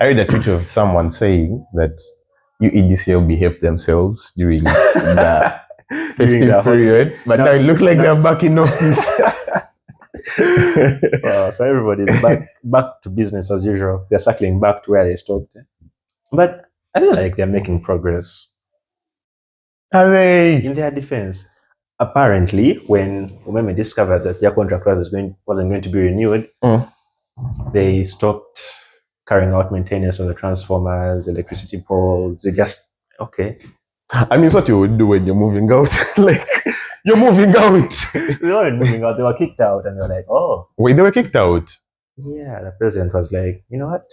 I read a tweet of someone saying that UEDCL behave themselves during the festive period, but now it looks like they're back in office. So everybody's back to business as usual. They're circling back to where they stopped. But I feel like they're making progress. Are they? In their defense, apparently, when Umeme discovered that their contract wasn't going to be renewed, they stopped carrying out maintenance on the transformers, electricity poles. They just, okay. I mean, it's what you would do when you're moving out. Like, you're moving out. They weren't moving out. They were kicked out, and they were like, oh. Wait, they were kicked out? Yeah, the president was like, you know what?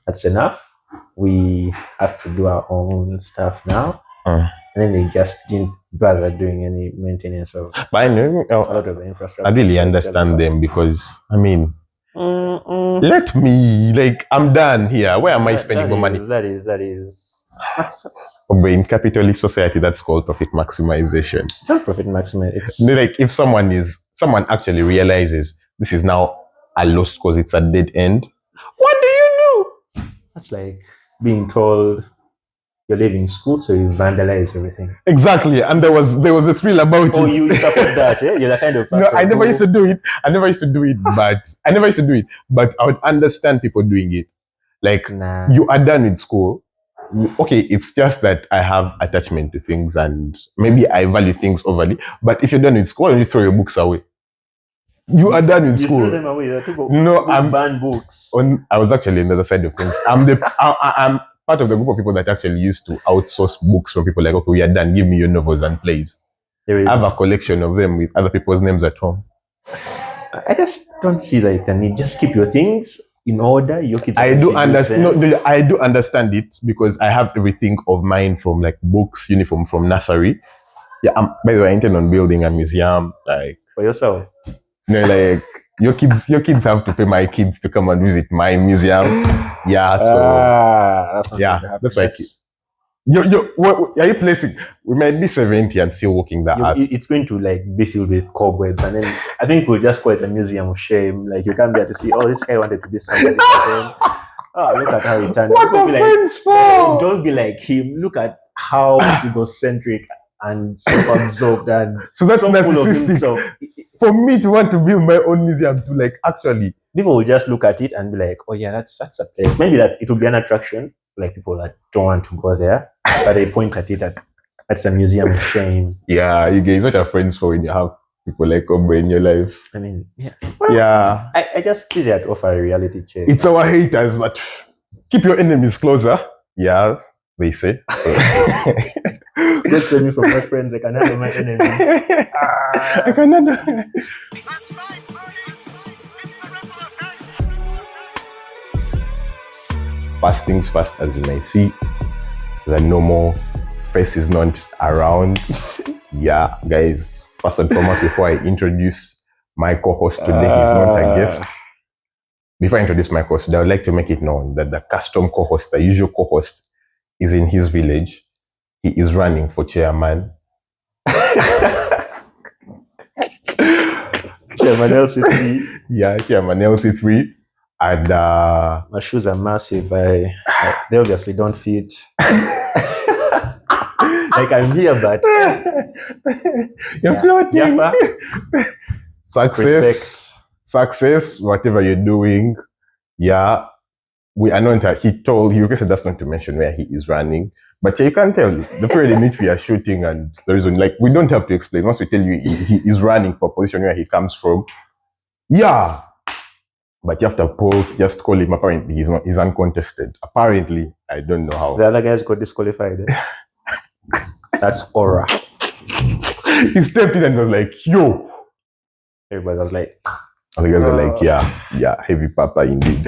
That's enough. We have to do our own stuff now. And then they just didn't bother doing any maintenance of but I know, a lot of the infrastructure. I really understand them because, I mean, let me, like, I'm done here. Where am I spending my money? That is. But in capitalist society, that's called profit maximization. It's not profit maximization. It's like if someone actually realizes this is now a loss because it's a dead end. What do you do? That's like being told you're leaving school, so you vandalize everything. Exactly, and there was a thrill about it. Oh, you support that? Yeah, you're the kind of person. No, I never used to do it. But I would understand people doing it. Like, you are done with school. Okay, it's just that I have attachment to things and maybe I value things overly. But if you're done with school, you throw your books away. You are done with school. You throw them away. People ban books. I was actually on the other side of things. I'm part of the group of people that actually used to outsource books from people like, okay, we are done. Give me your novels and plays. I have a collection of them with other people's names at home. I just don't see like the need. Just keep your things in order. Your kids. I do understand. No, I do understand it because I have everything of mine from like books, uniform from nursery. Yeah, by the way, I intend on building a museum like for yourself. No, like your kids have to pay my kids to come and visit my museum. Yeah, so that's why. What are you placing? We might be 70 and still walking that earth. It's going to like be filled with cobwebs, and then I think we'll just call it a museum of shame. Like you come there to see, oh, this guy wanted to be somebody. Oh, look at how he turned. What the friends for? Don't be like him. Look at how egocentric and self-absorbed and so that's narcissistic. For me to want to build my own museum, to like actually, people will just look at it and be like, oh yeah, that's a place. Maybe that it will be an attraction. Like people that don't want to go there, but they point at it that's a museum of shame. Yeah, you guys, what are friends for when you have people like Obre in your life? I mean, yeah. Well, yeah. I just feel that offer a reality check. It's our haters that keep your enemies closer. Yeah, they say. God save me from my friends. I can handle my enemies. I can handle. First things first, as you may see, the normal face is not around. Yeah, guys, first and foremost, before I introduce my co-host today, he's not a guest. Before I introduce my co-host today, I would like to make it known that the custom co-host, the usual co-host, is in his village. He is running for chairman. Chairman LC3. Yeah, Chairman LC3. And my shoes are massive. They obviously don't fit. Like I'm here, but you're floating. Success, whatever you're doing. Yeah, we are not. He requested us not to mention where he is running, but you can tell the period in which we are shooting and the reason. Like we don't have to explain. Once we tell you he is running for a position where he comes from. Yeah. But you have to pause, just call him. Apparently, he's uncontested. Apparently, I don't know how. The other guys got disqualified. That's aura. He stepped in and was like, yo. Everybody was like, and the guys were like, yeah, heavy papa indeed.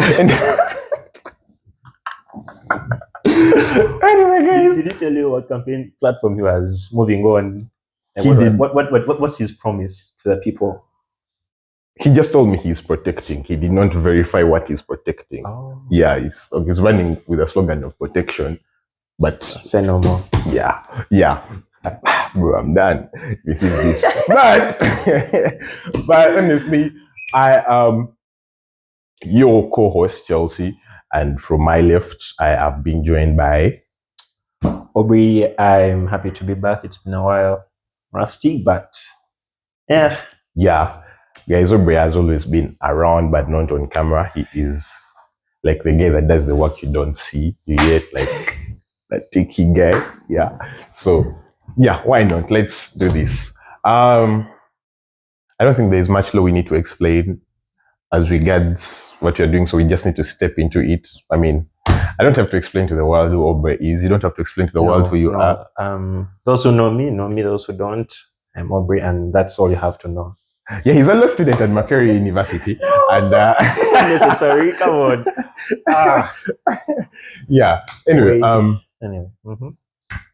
Anyway, guys. Did he tell you what campaign platform he was moving on? He did. What's his promise to the people? He just told me he's protecting. He did not verify what he's protecting. Oh. Yeah, he's running with a slogan of protection. But say no more. Yeah. Bro, I'm done. This is this. But honestly, I am your co-host, Chelsea, And from my left, I have been joined by Aubrey. I'm happy to be back. It's been a while. Rusty, but yeah. Yeah. Guys, Aubrey has always been around, but not on camera. He is like the guy that does the work you don't see. You get like that techie guy. Yeah. So yeah, why not? Let's do this. I don't think there's much law we need to explain as regards what you're doing, so we just need to step into it. I mean, I don't have to explain to the world who Aubrey is. You don't have to explain to the world who you are. Those who know me. Those who don't, I'm Aubrey, and that's all you have to know. Yeah, he's a law student at Macquarie University. It's unnecessary. Come on. Yeah. Anyway,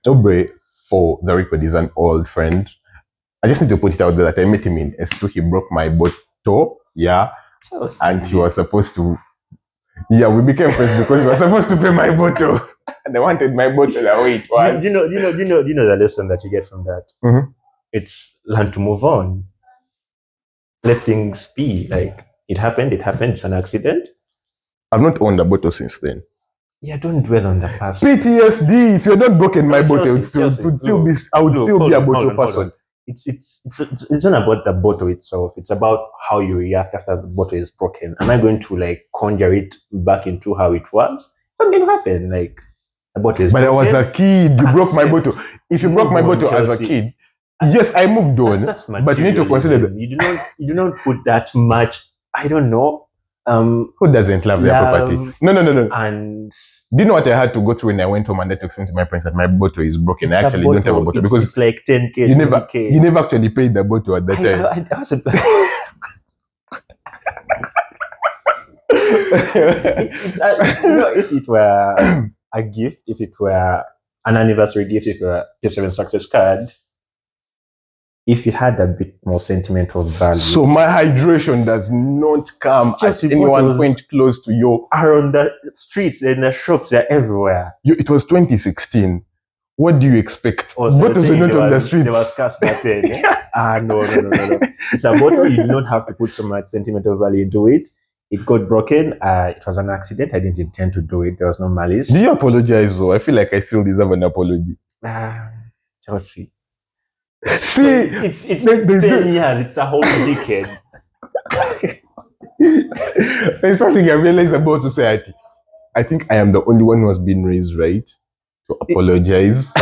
Aubrey, for the record, is an old friend. I just need to put it out there that I met him in S2. He broke my bottle. Yeah. And he was supposed to. Yeah, we became friends because he was supposed to pay my bottle. And I wanted my bottle away it was. You know the lesson that you get from that? Mm-hmm. It's learn to move on. Let things be. Like, it happened, it's an accident. I've not owned a bottle since then. Yeah, don't dwell on the past. PTSD, if you're not broken my bottle, I would still be a bottle person. It's not about the bottle itself. It's about how you react after the bottle is broken. Am I going to like conjure it back into how it was? Something happened. Like, the bottle is broken. But I was a kid. You broke my bottle. If you broke my bottle as a kid, yes, I moved on. But you need to consider that you do not put that much. I don't know. Who doesn't love their property? No. And do you know what I had to go through when I went home and I had to explain to my parents that my bottle is broken? I actually don't have a bottle because it's like 10K. You never actually paid the bottle at that time. I wasn't. If it were a gift, if it were an anniversary gift, if it were a P7 success card, if it had a bit more sentimental value. So my hydration does not come at anyone point close to you. Are on the streets, in the shops, they're everywhere. It was 2016. What do you expect? Bottles were not on the streets. There was scarce back then. No. It's a bottle. You do not have to put so much sentimental value into it. It got broken. It was an accident. I didn't intend to do it. There was no malice. Do you apologize though? I feel like I still deserve an apology. Chelsea. See, it's 10 years. It's a whole decade. There's something I realized about society. I think I am the only one who has been raised right to apologize.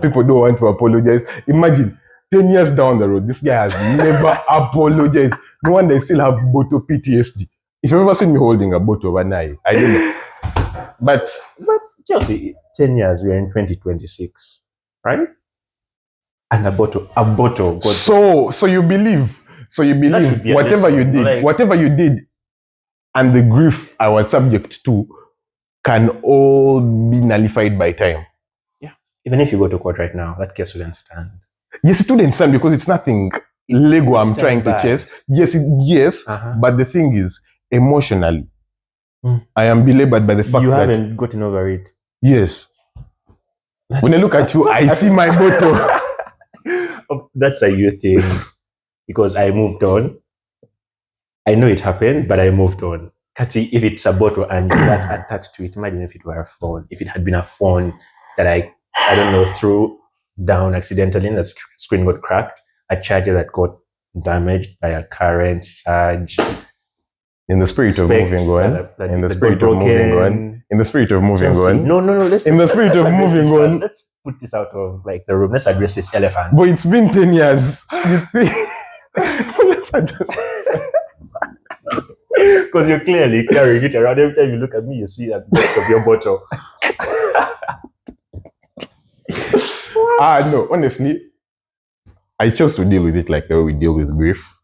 People don't want to apologize. Imagine 10 years down the road, this guy has never apologized. No wonder I still have bottle PTSD. If you've ever seen me holding a bottle of an eye, I don't know. But Chelsea, 10 years, we are in 2026, right? And a bottle. So you believe whatever you did, and the grief I was subject to can all be nullified by time. Yeah. Even if you go to court right now, that case wouldn't stand. Yes, it wouldn't stand because it's nothing legal I'm trying to chase. Yes, but the thing is, emotionally, I am belabored by the fact that you haven't gotten over it. Yes. When I look at you, I see my bottle. That's a you thing, because I moved on. I know it happened, but I moved on. Kati, if it's a bottle and you're that attached to it, imagine if it were a phone. If it had been a phone that I don't know, threw down accidentally and the screen got cracked, a charger that got damaged by a current surge. In the spirit of moving on. In the spirit of moving on. In the spirit of moving on. No. Let's put this out of like the room. Let's address this elephant. But it's been 10 years. You think? Let's address because you're clearly carrying it around. Every time you look at me, you see that back of your bottle. No, honestly, I chose to deal with it like the way we deal with grief.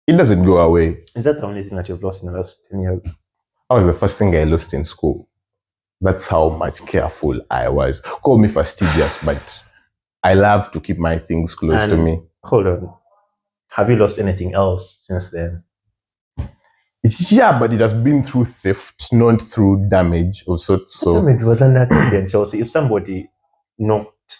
It doesn't go away. Is that the only thing that you've lost in the last 10 years? That was the first thing I lost in school. That's how much careful I was. Call me fastidious, but I love to keep my things close to me. Hold on. Have you lost anything else since then? Yeah, but it has been through theft, not through damage of sorts. Damage was an accident, Chelsea. If somebody knocked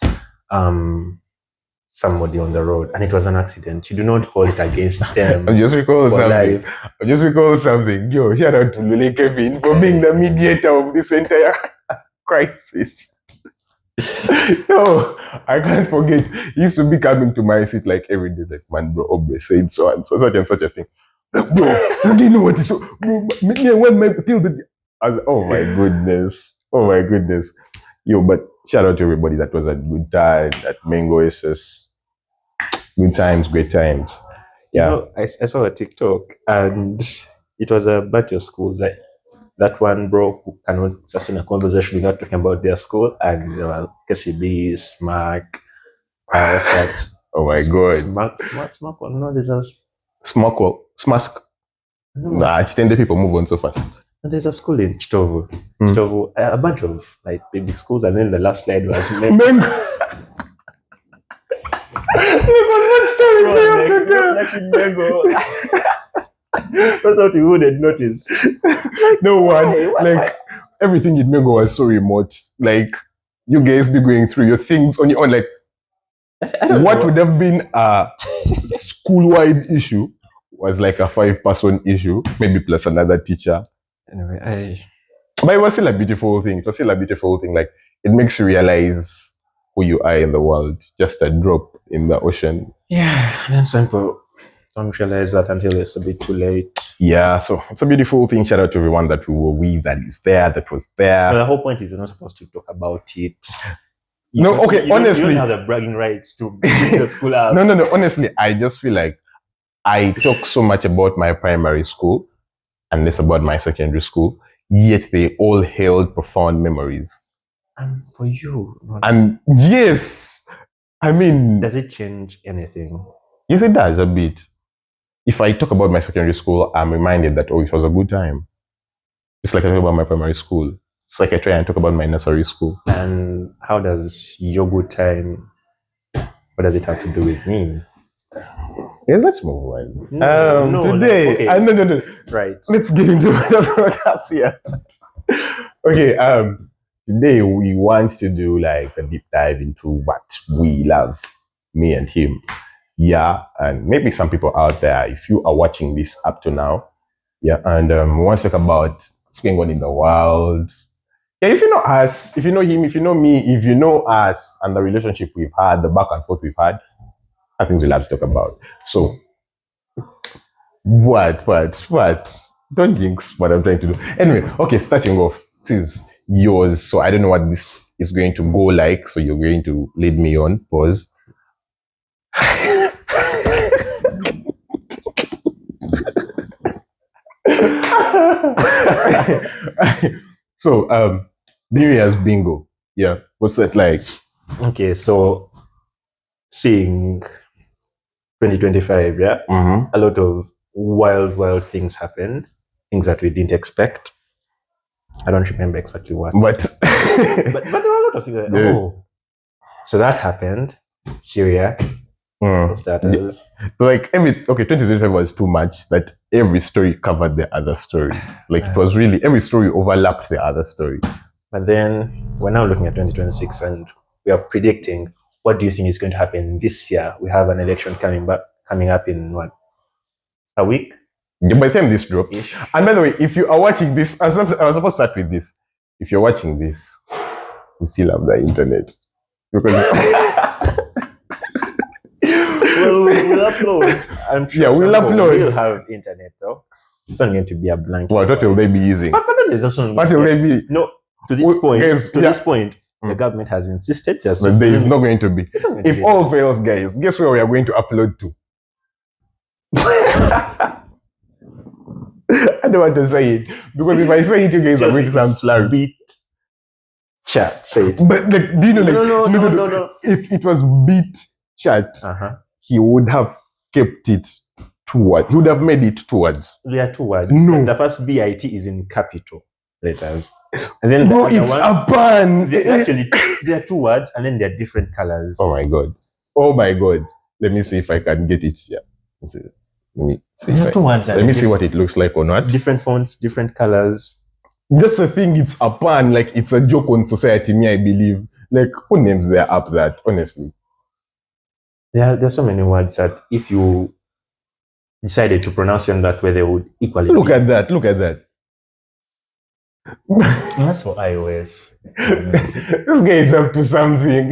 somebody on the road and it was an accident, you do not hold it against them. I just recall for something. life. I just recall something. Yo, shout out to Lule Kevin for being the mediator of this entire crisis. No, I can't forget. He used to be coming to my seat like every day, like, man, bro, Obre said so and so, such and such a thing. Like, bro, you didn't know what is so, bro, me and one man till the. I was, oh my goodness. Oh my goodness. Yo, but shout out to everybody that was a good time. That Mango is just good times, great times. Yeah. You know, I saw a TikTok and it was a bunch of schools. That one bro who cannot sustain a conversation without talking about their school, and you know, KCB, SMAC, what's that? Oh my god. SMAC, no, there's a Smask. Nah, the people move on so fast. there's a school in Chitovu. Mm. Chitovu, a bunch of like big schools, and then the last slide was Mango. What story like in Mango. That's what we wouldn't notice. No one. Like everything in Mango was so remote. Like you guys be going through your things on your own. Like what would have been a school-wide issue was like a 5-person issue, maybe plus another teacher. Anyway, But it was still a beautiful thing. It was still a beautiful thing. Like it makes you realize who you are in the world. Just a drop in the ocean. yeah, and then some people don't realize that until it's a bit too late. Yeah, so it's a beautiful thing. Shout out to everyone that we were with, that is there, that was there. But the whole point is you're not supposed to talk about it. No, okay, honestly. You don't have the bragging rights to bring the school out. No. Honestly, I just feel like I talk so much about my primary school and less about my secondary school, yet they all held profound memories. And for you. And yes, I mean... Does it change anything? Yes, it does a bit. If I talk about my secondary school, I'm reminded that, oh, it was a good time. It's like I talk about my primary school. It's like I try and talk about my nursery school. And how does your good time, what does it have to do with me? Yes, let's move on. No, today, okay. No. Right. Let's get into another podcast here. Okay, today we want to do like a deep dive into what we love, me and him. Yeah, and maybe some people out there, if you are watching this up to now, yeah, and we want to talk about what's going on in the world. Yeah, if you know us, if you know him, if you know me, if you know us and the relationship we've had, the back and forth we've had, are things we love to talk about. So, what? Don't jinx what I'm trying to do. Anyway, okay, starting off, this is yours. So I don't know what this is going to go like. So you're going to lead me on. Pause. So, New Year's bingo. Yeah, what's that like? Okay, so seeing 2025, yeah, a lot of wild things happened, things that we didn't expect. I don't remember exactly what. But there were a lot of things. So that happened. Syria, starters. Like 2025 was too much that every story covered the other story. Like it was really, every story overlapped the other story. But then we're now looking at 2026 and we are predicting, what do you think is going to happen this year? We have an election coming up in what? A week? Yeah, by the time this drops. And by the way, if you are watching this, I was supposed to start with this. If you're watching this, we still have the internet. Because we'll upload. I'm sure we'll upload. We'll have internet though. It's not going to be a blank. What will they be using? But then there's also what will they be? No, to this point, this point, the government has insisted that there is not going to be. If all fails, guys, guess where we are going to upload to? I don't want to say it because if I say it, you guys are going to sound slurry. Beat chat, say it. But like, do you know? No. If it was beat chat, he would have kept it towards. He would have made it towards. There are two words. No, the first BIT is in capital letters, and then bro, it's a ban. Actually, there are two words, and then there are different colors. Oh my god! Let me see if I can get it here. Let me see what it looks like or not. Different fonts, different colors. Just a thing, it's a pun, like it's a joke on society, me, I believe. Like, who names their app that, honestly? There are so many words that if you decided to pronounce them that way, they would equally. Look at that. Look at that. That's for iOS. This guy is up to something.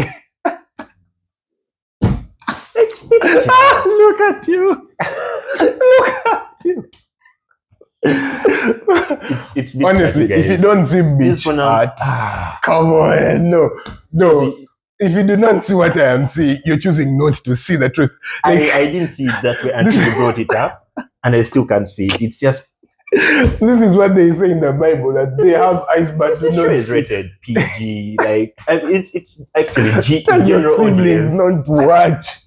Look at you. Look at you. It's honestly, if you don't see beach art, come on, no. See, if you do not see what I am seeing, you're choosing not to see the truth. Like, I didn't see it that way until you brought it up, and I still can't see it. It's just this is what they say in the Bible, that they have icebergs. This show is rated PG. Like it's actually G. Tell your siblings not to watch.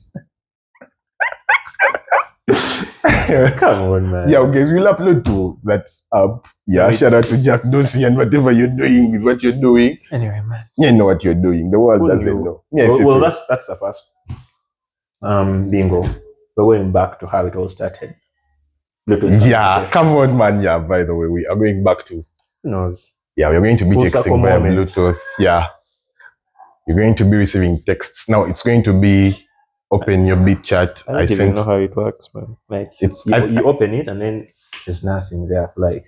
Come on, man. Yeah, okay, so we'll upload to that app. Yeah, shout out to Jack Dorsey and whatever you're doing with what you're doing. Anyway, man. You know what you're doing. The world doesn't know. Yes, well, that's the first bingo. We're going back to how it all started. Yeah, come on, man. Yeah, by the way, we are going back to... Who knows? Yeah, we're going to be texting via Bluetooth. Yeah. You're going to be receiving texts. Now, it's going to be open your bit chat. I don't even know how it works, man. Like, you open it and then there's nothing there. Like,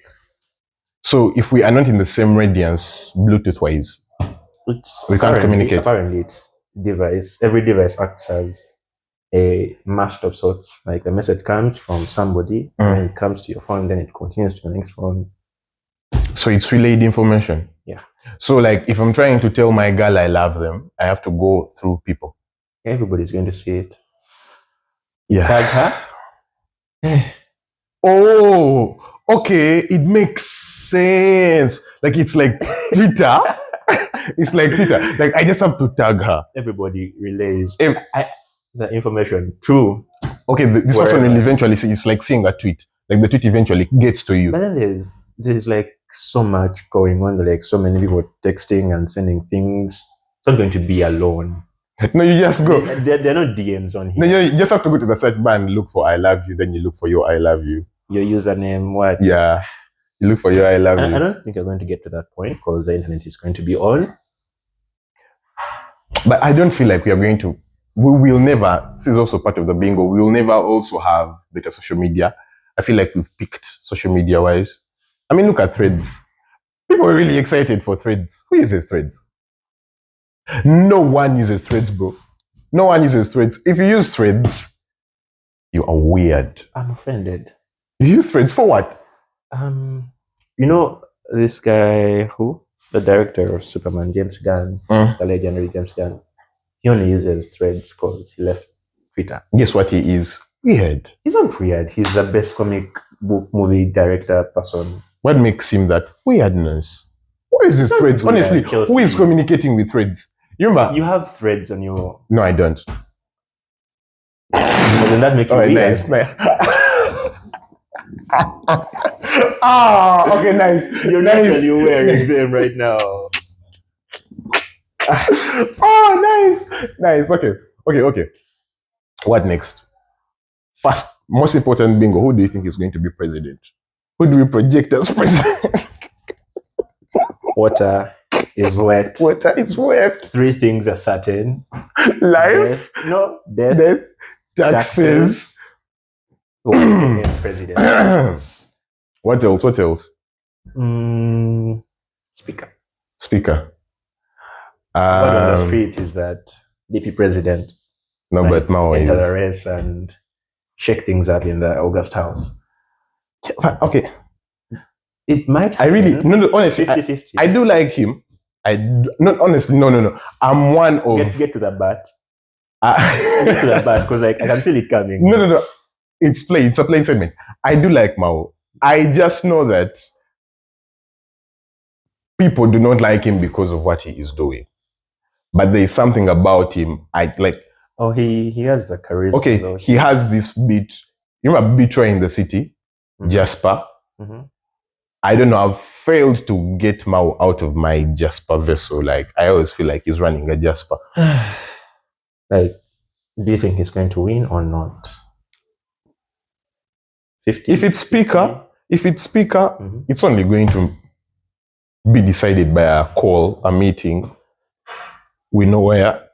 so if we are not in the same radiance, Bluetooth-wise, we can't communicate. Apparently, it's device. Every device acts as a mast of sorts. Like, a message comes from somebody, and it comes to your phone, then it continues to the next phone. So it's relayed information. Yeah. So, like, if I'm trying to tell my girl I love them, I have to go through people. Everybody's going to see it. Yeah. Tag her. Oh, okay. It makes sense. Like, it's like Twitter. It's like Twitter. Like, I just have to tag her. Everybody relays the information through. Okay, this person will eventually see. It's like seeing a tweet. Like, the tweet eventually gets to you. But then there's like so much going on. Like, so many people texting and sending things. It's not going to be alone. No, you just go. There are no DMs on here. No, you just have to go to the search bar and look for I love you. Then you look for your I love you. Your username, what? Yeah. You look for your I love you. I don't think you're going to get to that point because the internet is going to be on. But I don't feel like we are going to. We will never. This is also part of the bingo. We will never also have better social media. I feel like we've picked social media wise. I mean, look at Threads. People are really excited for Threads. Who uses Threads? No one uses Threads, bro. No one uses Threads. If you use Threads, you are weird. I'm offended. You use Threads for what? You know this guy the director of Superman, James Gunn, the legendary James Gunn. He only uses Threads because he left Twitter. Guess what he is? Weird. He's not weird. He's the best comic book movie director person. What makes him that? Weirdness. What is this Threads? Honestly, who is communicating with Threads? You remember? You have Threads on your... No, I don't. Doesn't that make you weird? Nice. Okay, nice. You're naturally wearing them right now. Nice. Okay. What next? First, most important bingo. Who do you think is going to be president? Who do we project as president? Water is wet. Water is wet. 3 things are certain. Life. Death. Taxes. President. What else? Speaker. Word on the street is that DP president. But Mao enter the race and shake things up in the August House. Okay. It might happen. I really, honestly, 50-50. I do like him. No. I'm one of... Get to the bat. Get to the bat, because I can feel it coming. No. It's a play segment. I do like Mao. I just know that people do not like him because of what he is doing. But there is something about him I like. Oh, he has a charisma. Okay, though. He has this beat. You remember Beatrice in the City? Jasper? I don't know, I've failed to get Mao out of my Jasper vessel. Like, I always feel like he's running a Jasper. Like, do you think he's going to win or not? 50? If it's speaker, it's only going to be decided by a call, a meeting. We know where.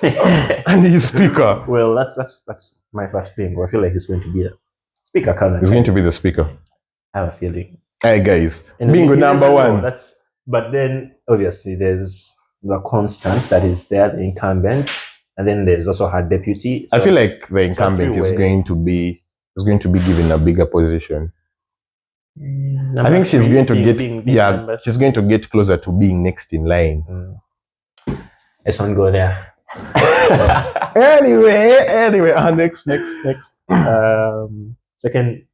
And he's speaker. Well, that's my first thing. I feel like he's going to be a speaker. He's going to be the speaker. I have a feeling. Hey guys, And bingo you number never know, one. But then obviously there's the constant that is there, the incumbent, and then there's also her deputy. I feel like the incumbent is three-way. going to be given a bigger position. I think she's three going to being number she's going to get closer to being next in line. Let's not go there. Anyway, next. Second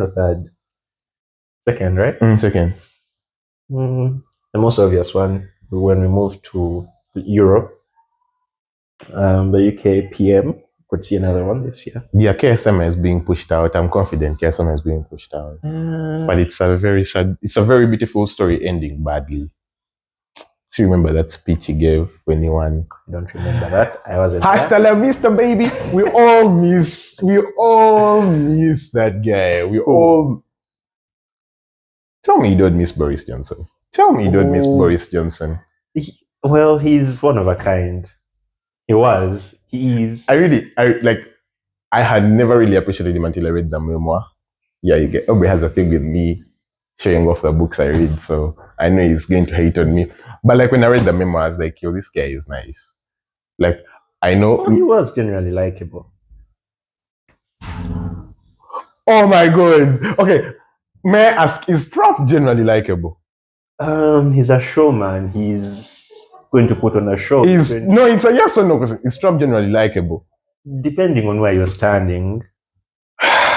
or third? Second, right? Second. The most obvious one when we move to Europe, the UK PM could see another one this year. Yeah, KSM is being pushed out. I'm confident KSM is being pushed out. But it's a very sad, it's a very beautiful story ending badly. Do you remember that speech he gave when he won? I don't remember that. I wasn't Hasta la vista, baby. We all miss that guy. Tell me you don't miss Boris Johnson. Tell me you don't miss Boris Johnson. Well, he's one of a kind. He is. I had never really appreciated him until I read the memoir. Yeah, everybody has a thing with me showing off the books I read, so I know he's going to hate on me. But like when I read the memoir, I was like, yo, this guy is nice. Like, I know... Well, he was generally likable. Oh my God. Okay, may I ask, is Trump generally likable? He's a showman. He's going to put on a show. It's a yes or no question. Is Trump generally likable? Depending on where you're standing.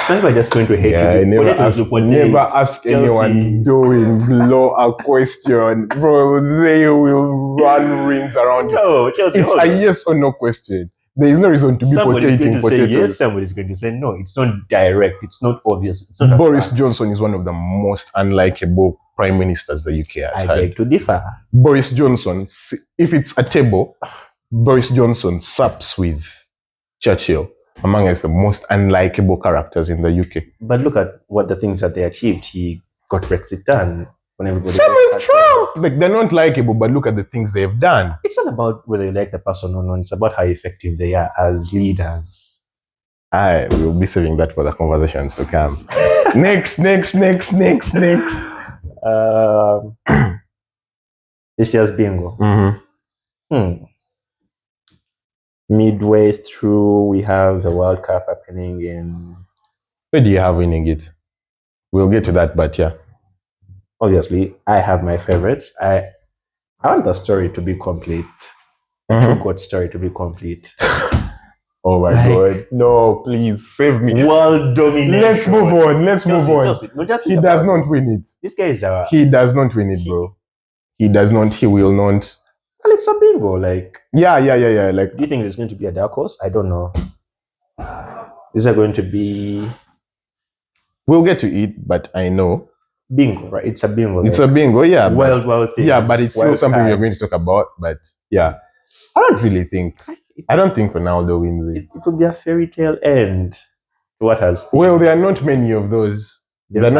Some people are just going to hate you. Never ask anyone doing below a question. Bro, they will run rings around you. No, Chelsea, it's a yes or no question. There is no reason to be potating potatoes. Yes, somebody's going to say no. It's not direct. It's not obvious. It's not Boris Johnson is one of the most unlikable prime ministers the UK has had. I beg to differ. Boris Johnson, if it's a table, Boris Johnson sups with Churchill among the most unlikable characters in the UK. But look at what the things that they achieved. He got Brexit done. When everybody same with Trump. Like, they're not likable, but look at the things they've done. It's not about whether you like the person or not. It's about how effective they are as leaders. I will be saving that for the conversations to come. Next. This year's bingo. Mm-hmm. Midway through, we have the World Cup happening in... Who do you have winning it? We'll get to that, but yeah. Obviously, I have my favorites. I want the story to be complete. The True God story to be complete. Oh my God. No, please, save me. World domination. Let's move on. He does not win it. This guy is He does not win it, bro. He does not. He will not. Well, it's a bingo. Like, yeah. Like, do you think there's going to be a dark horse? I don't know. Is there going to be... We'll get to it, but I know. Bingo, right? It's a bingo. It's a bingo, yeah. Wild things. Yeah, but it's still something we're going to talk about. But yeah, I don't think Ronaldo wins it. It would be a fairy tale end to what has been. Well, there are not many of those. They don't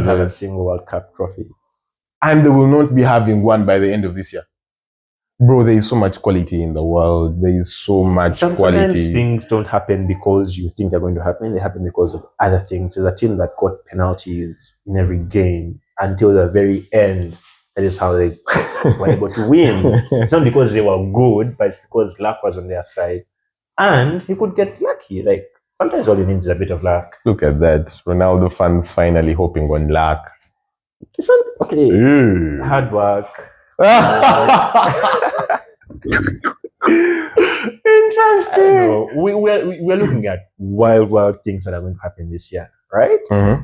have a single World Cup trophy. And they will not be having one by the end of this year. Bro, there is so much quality in the world. There is so much quality. Sometimes things don't happen because you think they're going to happen. They happen because of other things. There's a team that got penalties in every game until the very end. That is how they were able to win. It's not because they were good, but it's because luck was on their side. And he could get lucky. Like, sometimes all you need is a bit of luck. Look at that. Ronaldo fans finally hoping on luck. It's not okay. Hard work. Interesting. We're looking at wild things that are going to happen this year, right? Mm-hmm.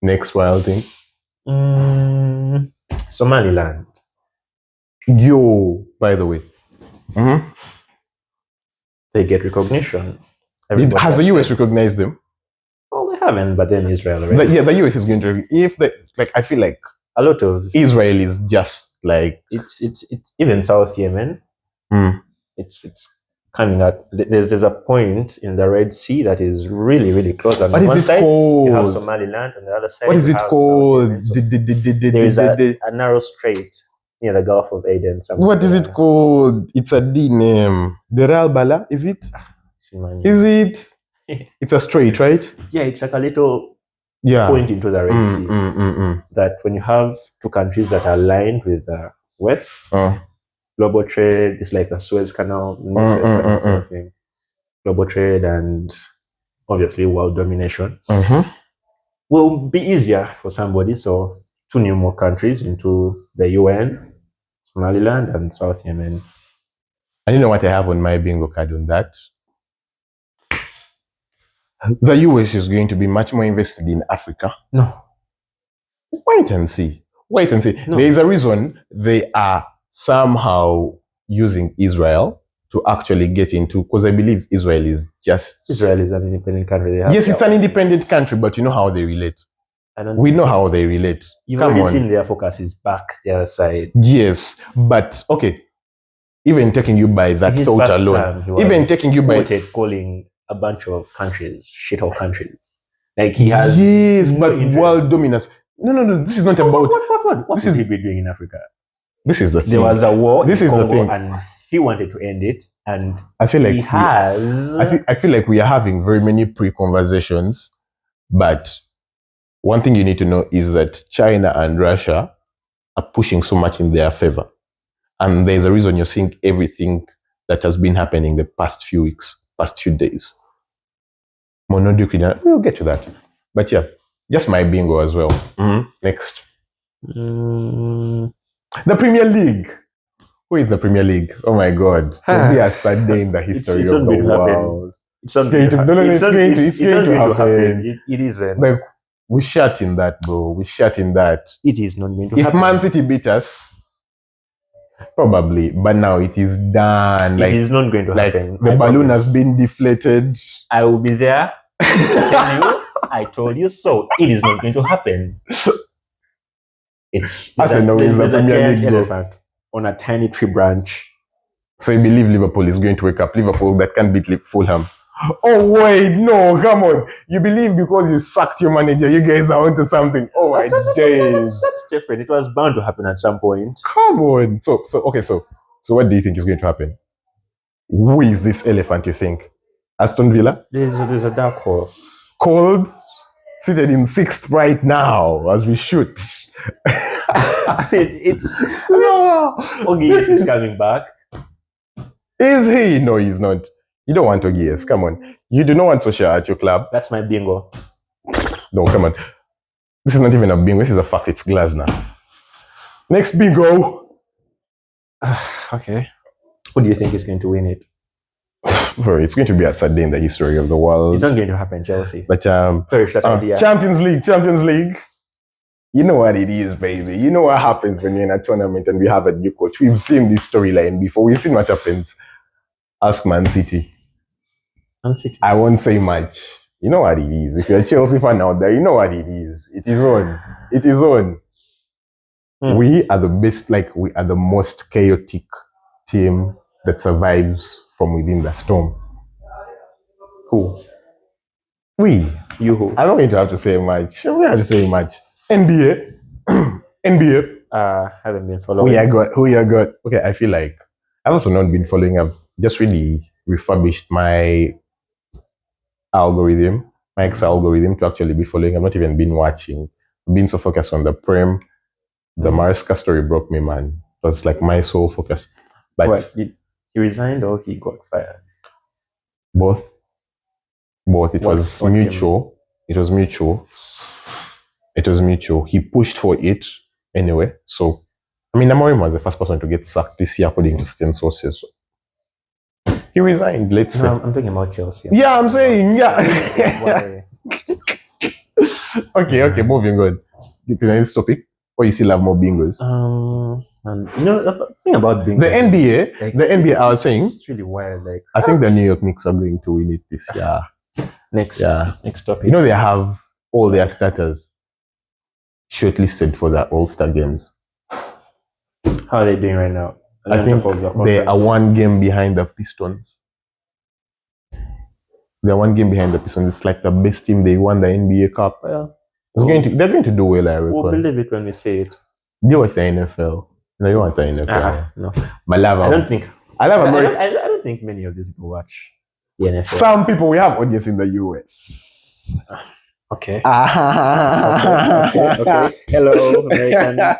Next wild thing. Somaliland. Yo, by the way. Mm-hmm. They get recognition. Has the US recognized them? Well, they haven't, but then Israel already. The US is going to. I feel like a lot of Israel is just like it's even South Yemen. It's coming out. There's a point in the Red Sea that is really close. On what is it called? You have Somaliland, on the other side. What is it called? There is a narrow strait. near the Gulf of Aden. What is it called? It's a D name. The Real Bala, is it? Is it? It's a strait, right? Yeah, it's like a little Yeah. point into the Red Sea. That when you have two countries that are aligned with the West, global trade is like the Suez Canal, sort of thing. Global trade and obviously world domination will be easier for somebody. So two new more countries into the UN, Somaliland and South Yemen. And you know what I have on my bingo card on that? The US is going to be much more invested in Africa. No. Wait and see. Wait and see. No. There is a reason they are somehow using Israel to actually get into, because I believe Israel is an independent country. Yes, it's an independent country, but you know how they relate. We know how they relate. You've already seen their focus is back the other side. Yes, but okay. Even taking you by that thought alone, even taking you by calling a bunch of countries shithole countries, like he has. Yes, but world dominance. No. This is not about. What is he be doing in Africa? This is the thing. There was a war. This is Congo, the thing, and he wanted to end it, and I feel like I feel like we are having very many pre-conversations, but one thing you need to know is that China and Russia are pushing so much in their favor. And there's a reason you're seeing everything that has been happening the past few weeks, past few days. We'll get to that. But yeah, just my bingo as well. Next. The Premier League. Who is the Premier League? Oh my God. It will be a sad day in the history of the world. It's going to happen. It isn't. Like, we shut in that, bro. We shut in that. It is not going to happen. If Man City beat us, probably, but now it is done. It is not going to happen. The balloon has been deflated. I will be there to tell you, I told you so. It is not going to happen. There's a giant elephant on a tiny tree branch. So you believe Liverpool is going to wake up? Liverpool that can beat Fulham. Oh wait, no, come on. You believe because you sacked your manager, you guys are onto something. Oh my days. That's different. It was bound to happen at some point. Come on. So what do you think is going to happen? Who is this elephant, you think? Aston Villa? There's a dark horse. Cold, seated in 6th right now as we shoot. Ogies is coming back. Is he? No, he's not. You don't want Ogies. Come on. You do not want Social at your club. That's my bingo. No, come on. This is not even a bingo. This is a fact. It's Glasner. Next bingo. Okay. Who do you think is going to win it? Bro, it's going to be a sad day in the history of the world. It's not going to happen, Chelsea. But idea. Champions League. You know what it is, baby. You know what happens when you're in a tournament and we have a new coach. We've seen this storyline before. We've seen what happens. Ask Man City. I won't say much. You know what it is. If you're a Chelsea fan out there, you know what it is. It is on. We are the best, we are the most chaotic team that survives from within the storm. Who? We. You who? I'm not going to have to say much. We have to say much. NBA. Haven't been following. Who you got? Okay, I feel like I've also not been following. I've just really refurbished my algorithm, my algorithm to actually be following. I've not even been watching. I've been so focused on the Prem. The Mariska story broke me, man. It was like my sole focus. But what, did he resigned or he got fired? Both. It was mutual. It was mutual. He pushed for it anyway. So, I mean, Amorim was the first person to get sacked this year, according to certain sources. He resigned, let's say. I'm talking about Chelsea. Yeah, I'm saying, yeah. Okay, moving on. Get to the next topic. Or you still have more bingos? And the thing about bingos. The NBA, I was saying. It's really wild. I think the New York Knicks are going to win it this year. Next topic. They have all their starters shortlisted for the All-Star games. How are they doing right now? I think they are one game behind the Pistons. They're one game behind the Pistons. It's like the best team. They won the NBA Cup. Yeah. They're going to do well, I reckon. We'll believe it when we say it. They watch the NFL. No, you want the NFL. No. I love I don't think. I love America. I don't think many of these people watch the NFL. Some people, we have audience in the US. Okay. Okay. Hello, Americans.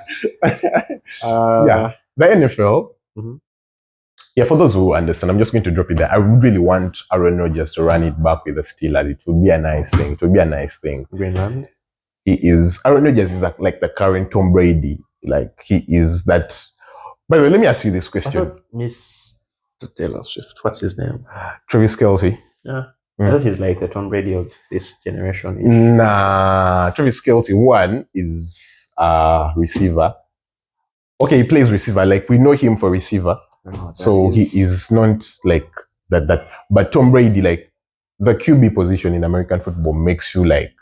Yeah. The NFL. Mhm. Yeah, for those who understand, I'm just going to drop it there. I would really want Aaron Rodgers to run it back with the Steelers. It would be a nice thing. It would be a nice thing. Greenland. Aaron Rodgers is like the current Tom Brady. Like he is that. By the way, let me ask you this question. Mr. Taylor Swift. What's his name? Travis Kelce. Yeah. I thought he's like the Tom Brady of this generation. Nah, Travis Kelce, one is a receiver. Okay, he plays receiver. Like we know him for receiver. So he is not like that. But Tom Brady, like the QB position in American football makes you like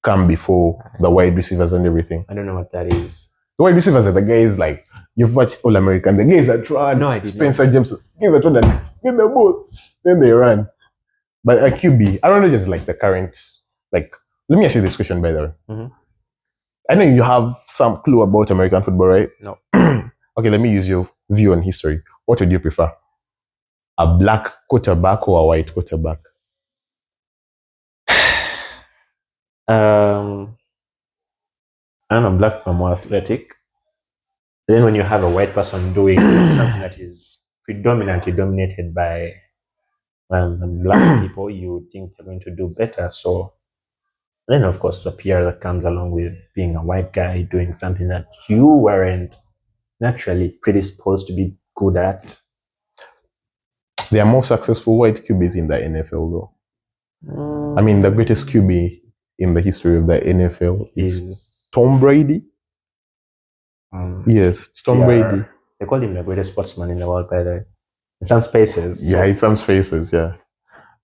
come before the wide receivers and everything. I don't know what that is. The wide receivers are the guys like you've watched All American. The guys that run. No, I did Spencer not. James. Guys that run and get the ball. Then they run. But a QB, I don't know, just like the current. Like, let me ask you this question, by the way. Mhm. I know you have some clue about American football, right? No. Okay, let me use your view on history. What would you prefer? A black quarterback or a white quarterback? I'm black people are more athletic. Then when you have a white person doing something that is predominantly dominated by black people, you would think they're going to do better. So then, of course, the PR that comes along with being a white guy doing something that you weren't naturally predisposed to be good at. There are more successful white QBs in the NFL, though. I mean, the greatest QB in the history of the NFL is Tom Brady. Yes, it's Tom Brady. They call him the greatest sportsman in the world, by the way. In some spaces. Yeah, in some spaces, yeah.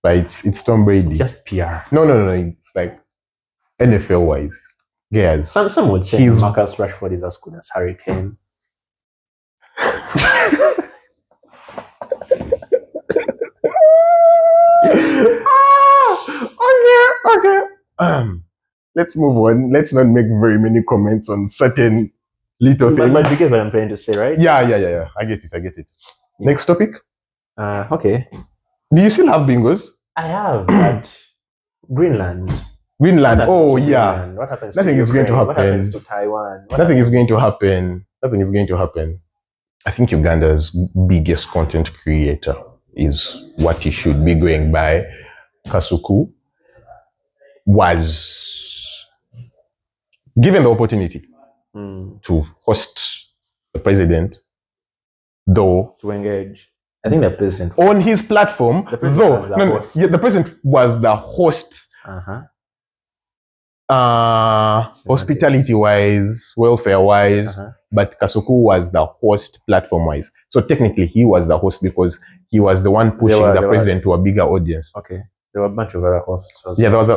But it's Tom Brady. It's just PR. No. It's like NFL wise. Yes. Some would say Marcus Rashford is as good as Harry Kane. Okay. Let's move on. Let's not make very many comments on certain little things. But you get what I'm trying to say, right? Yeah. I get it. Yeah. Next topic. Okay. Do you still have bingos? I have, but Greenland. Oh, yeah. What happens Nothing is going to happen. What happens to Taiwan? Nothing is going to happen. I think Uganda's biggest content creator is what he should be going by. Kasuku was given the opportunity to host the president, though to engage. I think the president on his platform, the president was the host. Hospitality wise, welfare wise, but Kasuku was the host platform wise. So technically, he was the host because he was the one pushing the president to a bigger audience. Okay, there were a bunch of other hosts. Yeah, there was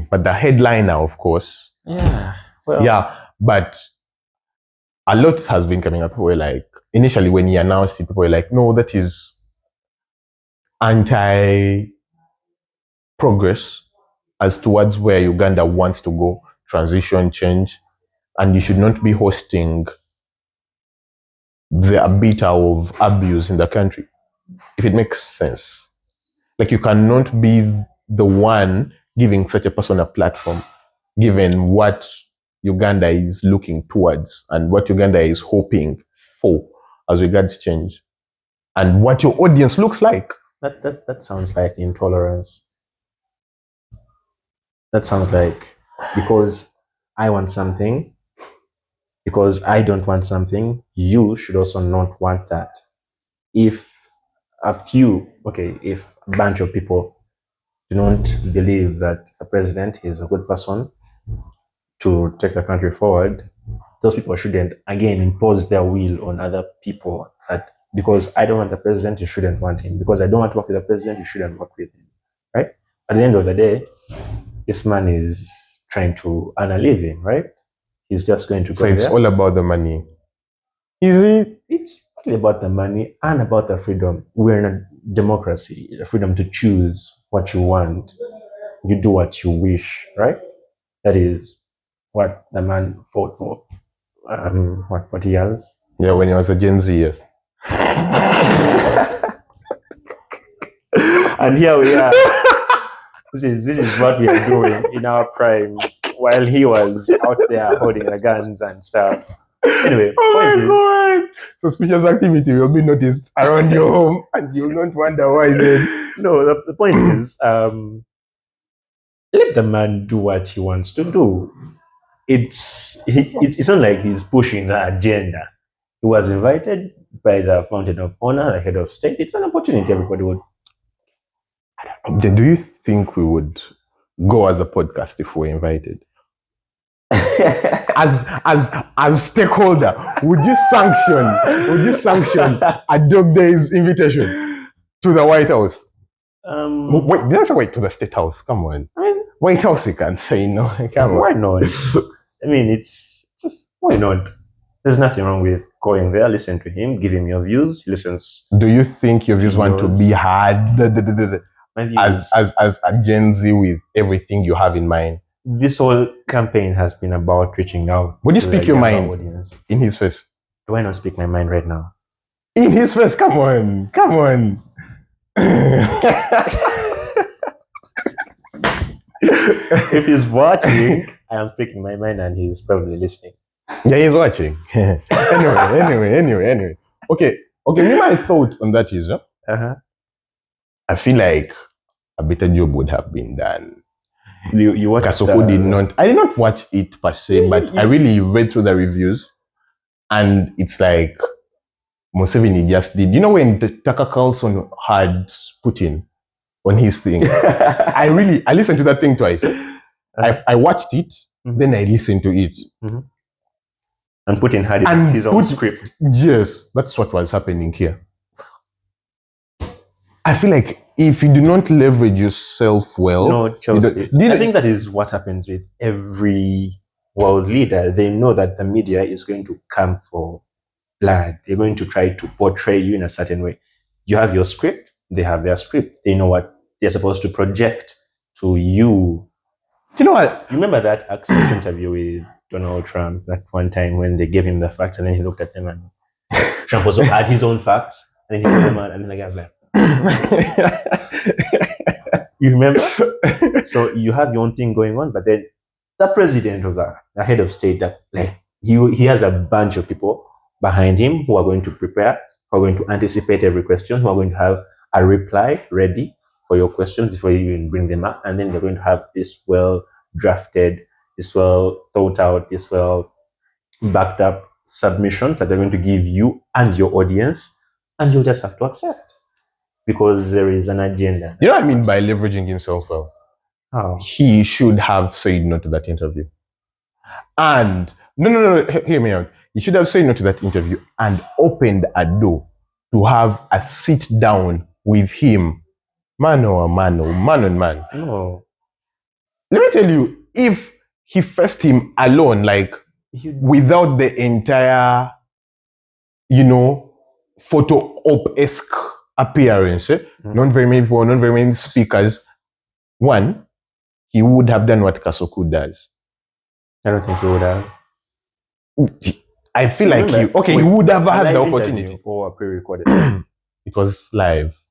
but the headliner, of course. Yeah. Well. Yeah, but a lot has been coming up. People were like, initially when he announced it, people were like, no, that is anti-progress as towards where Uganda wants to go, transition, change, and you should not be hosting the arbiter of abuse in the country, if it makes sense. Like you cannot be the one giving such a person a platform, given what Uganda is looking towards and what Uganda is hoping for as regards change, and what your audience looks like. That sounds like intolerance. That sounds like because I want something, because I don't want something, you should also not want that. If a bunch of people do not believe that a president is a good person to take the country forward, those people shouldn't, again, impose their will on other people. That because I don't want the president, you shouldn't want him. Because I don't want to work with the president, you shouldn't work with him. Right? At the end of the day, this man is trying to earn a living, right? He's just going to go So it's all about the money. Is it? It's partly about the money and about the freedom. We're in a democracy, the freedom to choose what you want. You do what you wish, right? That is what the man fought for, 40 years? Yeah, when he was a Gen Z, yes. And here we are. This is what we are doing in our prime while he was out there holding the guns and stuff. Anyway, point is, God! Suspicious activity will be noticed around your home, and you'll not wonder why then. no, the point is, let the man do what he wants to do. It's not like he's pushing the agenda. He was invited by the Fountain of Honor, the head of state. It's an opportunity everybody would. Then do you think we would go as a podcast if we're invited? as stakeholder, would you sanction a Dog Days invitation to the White House? Wait, did I say wait to the State House? Come on. I mean, White House you can say no. Come on. why not? I mean, it's just, why not? There's nothing wrong with going there, listen to him, give him your views. He listens. Do you think your views want to be heard My views. as a Gen Z with everything you have in mind? This whole campaign has been about reaching out. Would you to speak the your younger mind audience. in his face? Do I not speak my mind right now? In his face, come on. If he's watching, I am speaking my mind and he's probably listening. Yeah, he's watching. Anyway. Okay, me my thought on that is, I feel like a better job would have been done. You watched Kasoko did not. I did not watch it per se, but I really read through the reviews, and it's like Museveni just did. You know when Tucker Carlson had Putin on his thing? I listened to that thing twice. I watched it, then I listened to it. And Putin had his own script. Yes, that's what was happening here. I feel like if you do not leverage yourself well, No, Chelsea. I think that is what happens with every world leader. They know that the media is going to come for blood. They're going to try to portray you in a certain way. You have your script, they have their script. They know what they're supposed to project to you. You know what? You remember that Access interview with Donald Trump that one time when they gave him the facts and then he looked at them and Trump also had his own facts and then he put them out and then the guy was like, you remember? So you have your own thing going on, but then the president of the head of state, that like he has a bunch of people behind him who are going to prepare, who are going to anticipate every question, who are going to have a reply ready for your questions before you even bring them up, and then they're going to have this well drafted, this well thought out, this well backed up submissions that they're going to give you and your audience, and you'll just have to accept. Because there is an agenda. You know what I mean by leveraging himself well? How? He should have said no to that interview. And no, hear me out. He should have said no to that interview and opened a door to have a sit down with him. Man on man. No. Let me tell you, if he faced him alone, like without the entire, photo op-esque appearance, not very many people, not very many speakers. One, he would have done what Kasoku does. I don't think he would have. I feel like he would have had the opportunity. Or a pre-recorded. It was live.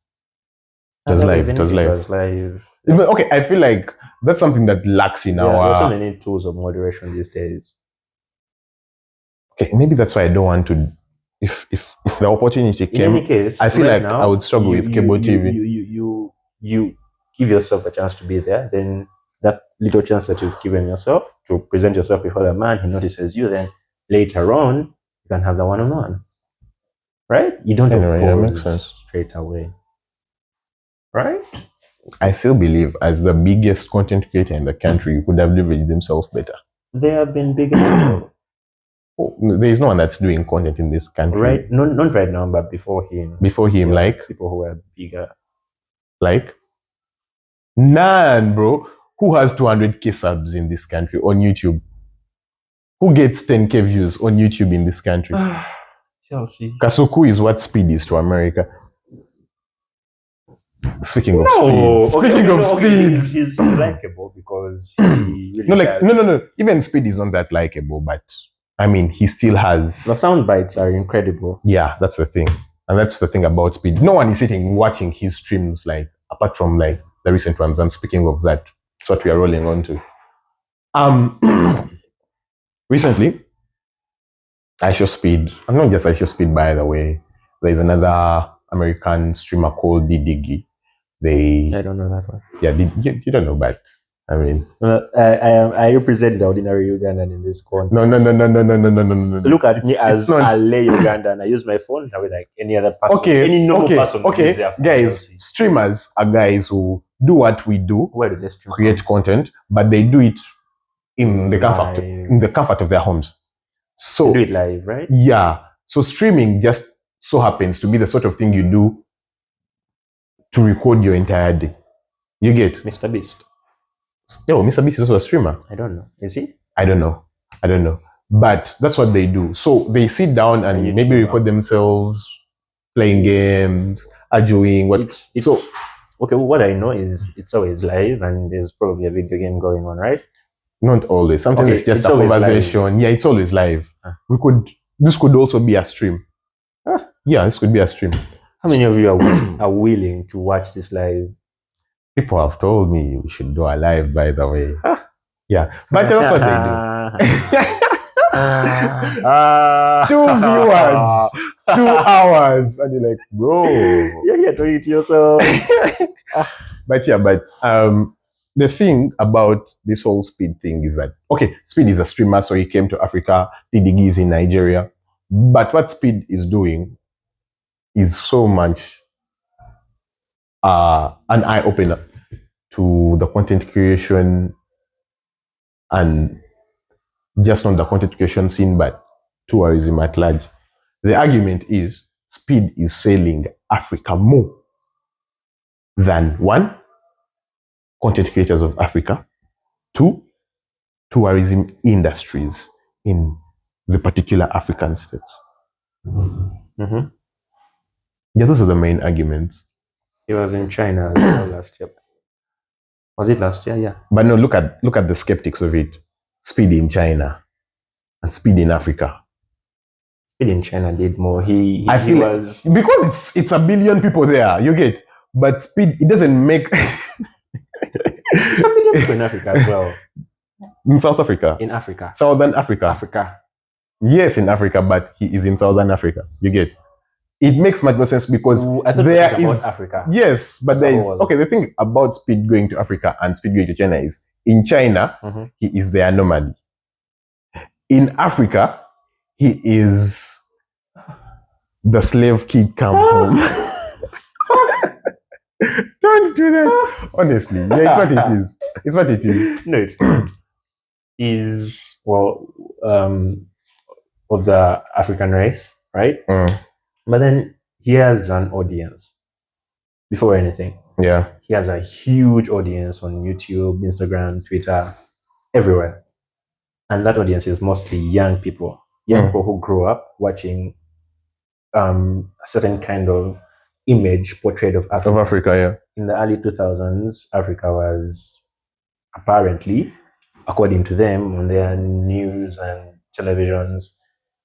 It was live. Okay, I feel like that's something that lacks in our. There's so many tools of moderation these days. Okay, maybe that's why I don't want to. If the opportunity came, in any case, I feel right like now, I would struggle with cable TV. You give yourself a chance to be there. Then that little chance that you've given yourself to present yourself before the man, he notices you. Then later on, you can have the one-on-one. Right? You don't oppose straight away. Right? I still believe, as the biggest content creator in the country, you could have leveraged themselves better. They have been bigger people. There is no one that's doing content in this country. Right? Not right now, but before him. Before him, like? People who were bigger. Like? None, bro. Who has 200k subs in this country on YouTube? Who gets 10k views on YouTube in this country? Chelsea. Kasuku is what speed is to America. Speaking of speed. He's likable because he really no. Even speed is not that likable, but I mean, he still has. The sound bites are incredible. Yeah, that's the thing. And that's the thing about Speed. No one is sitting watching his streams, like, apart from like the recent ones. And speaking of that, it's what we are rolling on to. Recently, iShowSpeed, and not just iShowSpeed, by the way, there's another American streamer called Diggy. I don't know that one. Yeah, you don't know, but I mean, I represent the ordinary Ugandan in this context. no. Look at me as a lay Ugandan. I use my phone like any other person. Okay, any normal person. Okay, guys, streamers are guys who do what we do. Where do they stream? Create content, but they do it in the comfort of their homes. So they do it live, right? Yeah. So streaming just so happens to be the sort of thing you do to record your entire day. You get? Mr. Beast. Yo, Mr. Beast is also a streamer. I don't know. Is he? I don't know. But that's what they do. So they sit down and maybe record themselves playing games, arguing. Okay, well, what I know is it's always live and there's probably a video game going on, right? Not always. Sometimes it's just a conversation. Live. Yeah, it's always live. This could also be a stream. Yeah, this could be a stream. How many of you are willing to watch this live? People have told me we should do a live, by the way. Yeah, but that's what they do. 2 viewers, 2 hours, and you're like, bro. You're here to eat yourself. But the thing about this whole Speed thing is that, okay, Speed is a streamer, so he came to Africa, did the gigs in Nigeria. But what Speed is doing is so much an eye-opener to the content creation, and just not the content creation scene, but tourism at large. The argument is Speed is selling Africa more than 1, content creators of Africa, 2, tourism industries in the particular African states. Mm-hmm. Yeah, those are the main arguments. He was in China last year. Was it last year? Yeah. But no, look at the skeptics of it. Speed in China and Speed in Africa. Speed in China did more. I feel because it's 1 billion people there. You get, but Speed, it doesn't make. It's 1 billion people in Africa as well. In South Africa. In Africa. Southern Africa. Africa. Yes, in Africa, but he is in Southern Africa. You get. It makes much more sense because there is Africa. Yes, but there is the thing about Speed going to Africa and Speed going to China is in China, he is the anomaly. In Africa, he is the slave kid come home. Don't do that. Honestly, yeah, it's what it is. It's what it is. No, it's not. He's of the African race, right? But then he has an audience before anything. Yeah. He has a huge audience on YouTube, Instagram, Twitter, everywhere. And that audience is mostly young people. Young people who grow up watching a certain kind of image portrayed of Africa. Of Africa, yeah. In the early 2000s, Africa was apparently, according to them, on their news and televisions,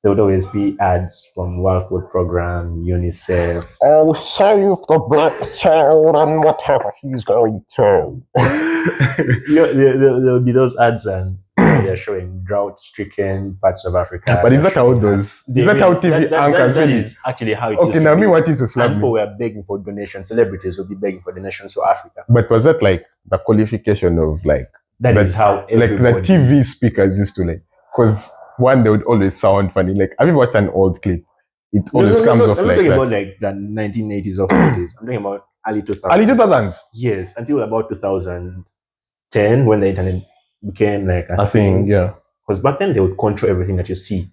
there would always be ads from World Food Program, UNICEF. I'll save the black child and whatever he's going through. There would be those ads and they're showing drought-stricken parts of Africa. But is that how those? Is that how TV anchors really? That is actually how it is. Okay, now me what is to slap me. People were begging for donations. Celebrities would be begging for donations to Africa. But was that like the qualification of like? That is how everybody... Like the TV speakers used to like, because one, they would always sound funny. Like, have you watched an old clip? It always comes off like that. I'm talking about like the 1980s or 40s. I'm talking about early 2000s. Early 2000s? Yes, until about 2010 when the internet became like a thing. Yeah. Because back then they would control everything that you see.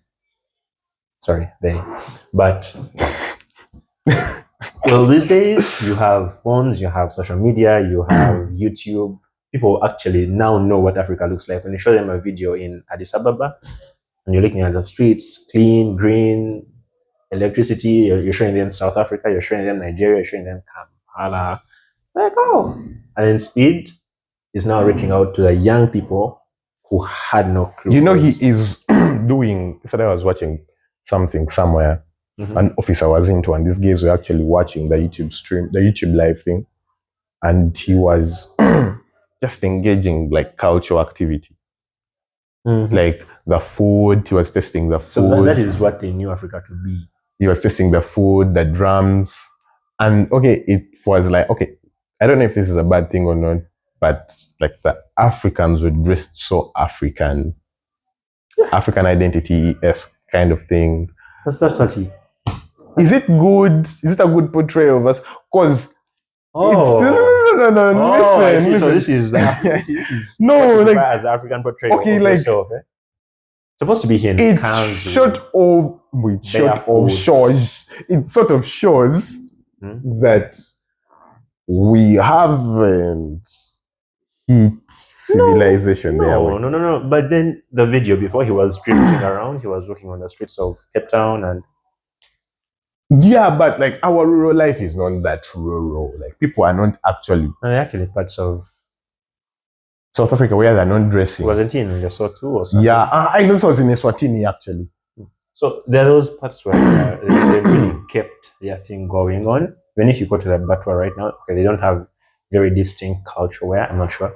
Sorry, but well, these days you have phones, you have social media, you have YouTube. People actually now know what Africa looks like. When you show them a video in Addis Ababa, and you're looking at the streets, clean, green, electricity, you're showing them South Africa, you're showing them Nigeria, you're showing them Kampala. Like, oh. And then Speed is now reaching out to the young people who had no clue. You know, he is doing. Yesterday I was watching something somewhere. Mhm. An officer was into, and these guys were actually watching the YouTube stream, the YouTube live thing, and he was just engaging like cultural activity, Mhm. like the food. He was testing the So food. that is what they knew Africa to be. He was testing the food, the drums, and okay, it was like okay. I don't know if this is a bad thing or not, but like the Africans were dressed so African identity-esque kind of thing. That's what he. Is it good? Is it a good portrayal of us? Because it's still no. I Listen. see. So this is this is No, what you like refer as African portrayal okay, of like yourself. Supposed to be here in it Kanzu. shows. It sort of shows that we haven't hit civilization there. No. But then the video before he was drifting around, he was walking on the streets of Cape Town and yeah, but like our rural life is not that rural. Like people are not actually parts of South Africa where they're not dressing. Wasn't he in Lesotho or something? Yeah, I know it was in Eswatini actually. So there are those parts where they really kept their thing going on. Even if you go to the Batwa right now, okay, they don't have very distinct culture wear, I'm not sure.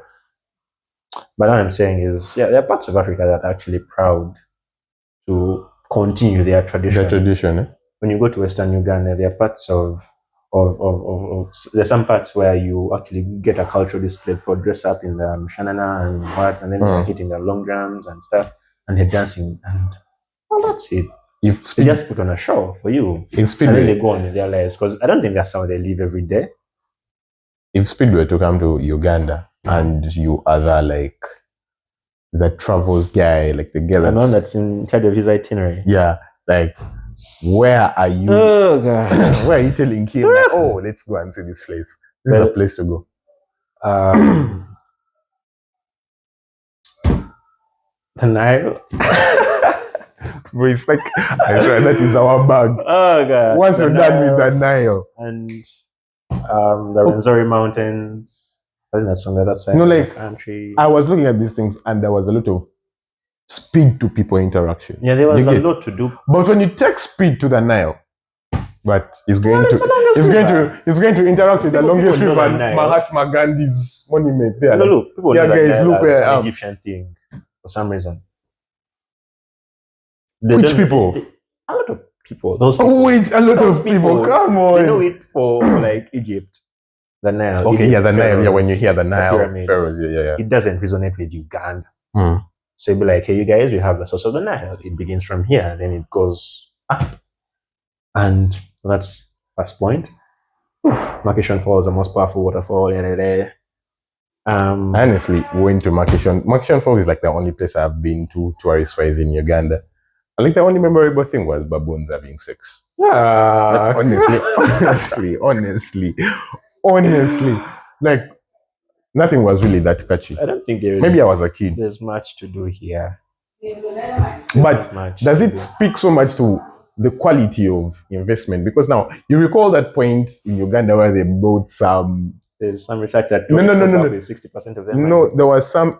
But what I'm saying is, yeah, there are parts of Africa that are actually proud to continue their tradition. The tradition, eh? When you go to Western Uganda, there are parts of there's some parts where you actually get a cultural display. People dress up in the shanana and what, and then they're hitting the long drums and stuff, and they're dancing, and well, that's it. If they just put on a show for you, and then they go on with their lives, because I don't think that's how they live every day. If Speed were to come to Uganda and you are the travels guy, like the guy that's in charge of his itinerary. Yeah, like where are you? Oh god, where are you telling him? Like, oh, let's go and see this place. This is a place to go. The Nile. But it's like I swear that is our bag. Oh god. Once you're done with the Nile. And the Rwenzori Mountains. I think that's on the other side of the country. I was looking at these things and there was a lot of speed to people interaction. Yeah, there was a lot to do. But when you take Speed to the Nile, but he's going to interact with the longest river, Mahatma Gandhi's monument there. No, look, people know that an Egyptian thing for some reason. Which people? A lot of people. Those people. Wait, a lot of people. Come on. They know it for like Egypt. The Nile. Okay, the Nile. Yeah, when you hear the Nile, pharaohs, yeah. It doesn't resonate with Uganda. So you'd be like, hey, you guys, we have the source of the Nile. It begins from here, then it goes up. And that's first point. Markation Falls, the most powerful waterfall. I honestly went to Markation. Markation Falls is like the only place I've been to tourist-wise in Uganda. I think the only memorable thing was baboons having sex. Yeah. Honestly. Like, nothing was really that catchy. I don't think there is. Maybe I was a kid. There's much to do here. But does it speak so much to the quality of investment? Because now, you recall that point in Uganda where they brought some... There's some research that... No. 60% of them... No, there was some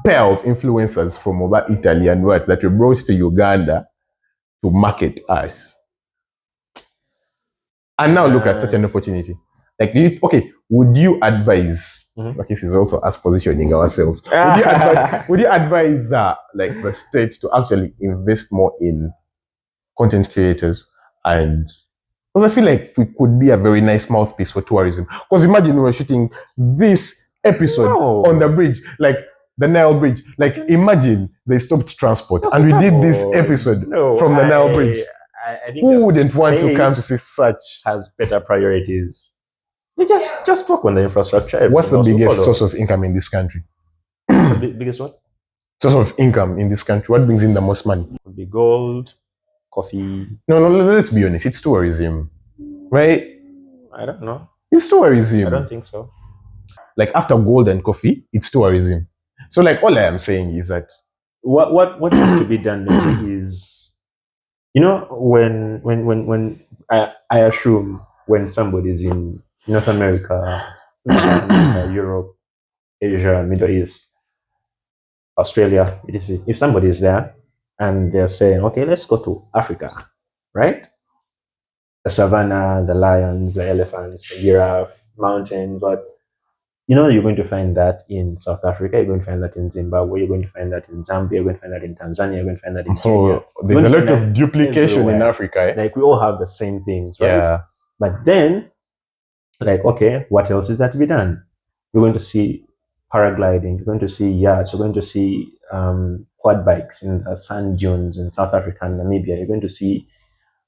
pair of influencers from over Italy and what that were brought to Uganda to market us. And now look at such an opportunity. Like, would you advise, like this is also us positioning ourselves, would you advise that, like, the state to actually invest more in content creators? And because I feel like we could be a very nice mouthpiece for tourism. Because imagine we were shooting this episode on the bridge, like the Nile Bridge. Like, imagine they stopped transport and we did this episode from the Nile Bridge. I think who wouldn't want to come to see such? Has better priorities. You just work on the infrastructure. What's the biggest source of income in this country? The biggest what? Source of income in this country. What brings in the most money? Could be gold, coffee. No, let's be honest. It's tourism, right? I don't know. It's tourism. I don't think so. Like after gold and coffee, it's tourism. So like all I am saying is that what needs to be done is, you know, when I assume when somebody's in North America, Europe, Asia, Middle East, Australia, etc. If somebody is there and they're saying, okay, let's go to Africa, right? The savannah, the lions, the elephants, the giraffe, mountains, but you're going to find that in South Africa, you're going to find that in Zimbabwe, you're going to find that in Zambia, you're going to find that in Tanzania, you're going to find that in Kenya. There's a lot of duplication in Africa. Eh? Like we all have the same things, right? Yeah. But then, like, okay, what else is that to be done? You're going to see paragliding, you're going to see yachts, you're going to see quad bikes in the sand dunes in South Africa and Namibia, you're going to see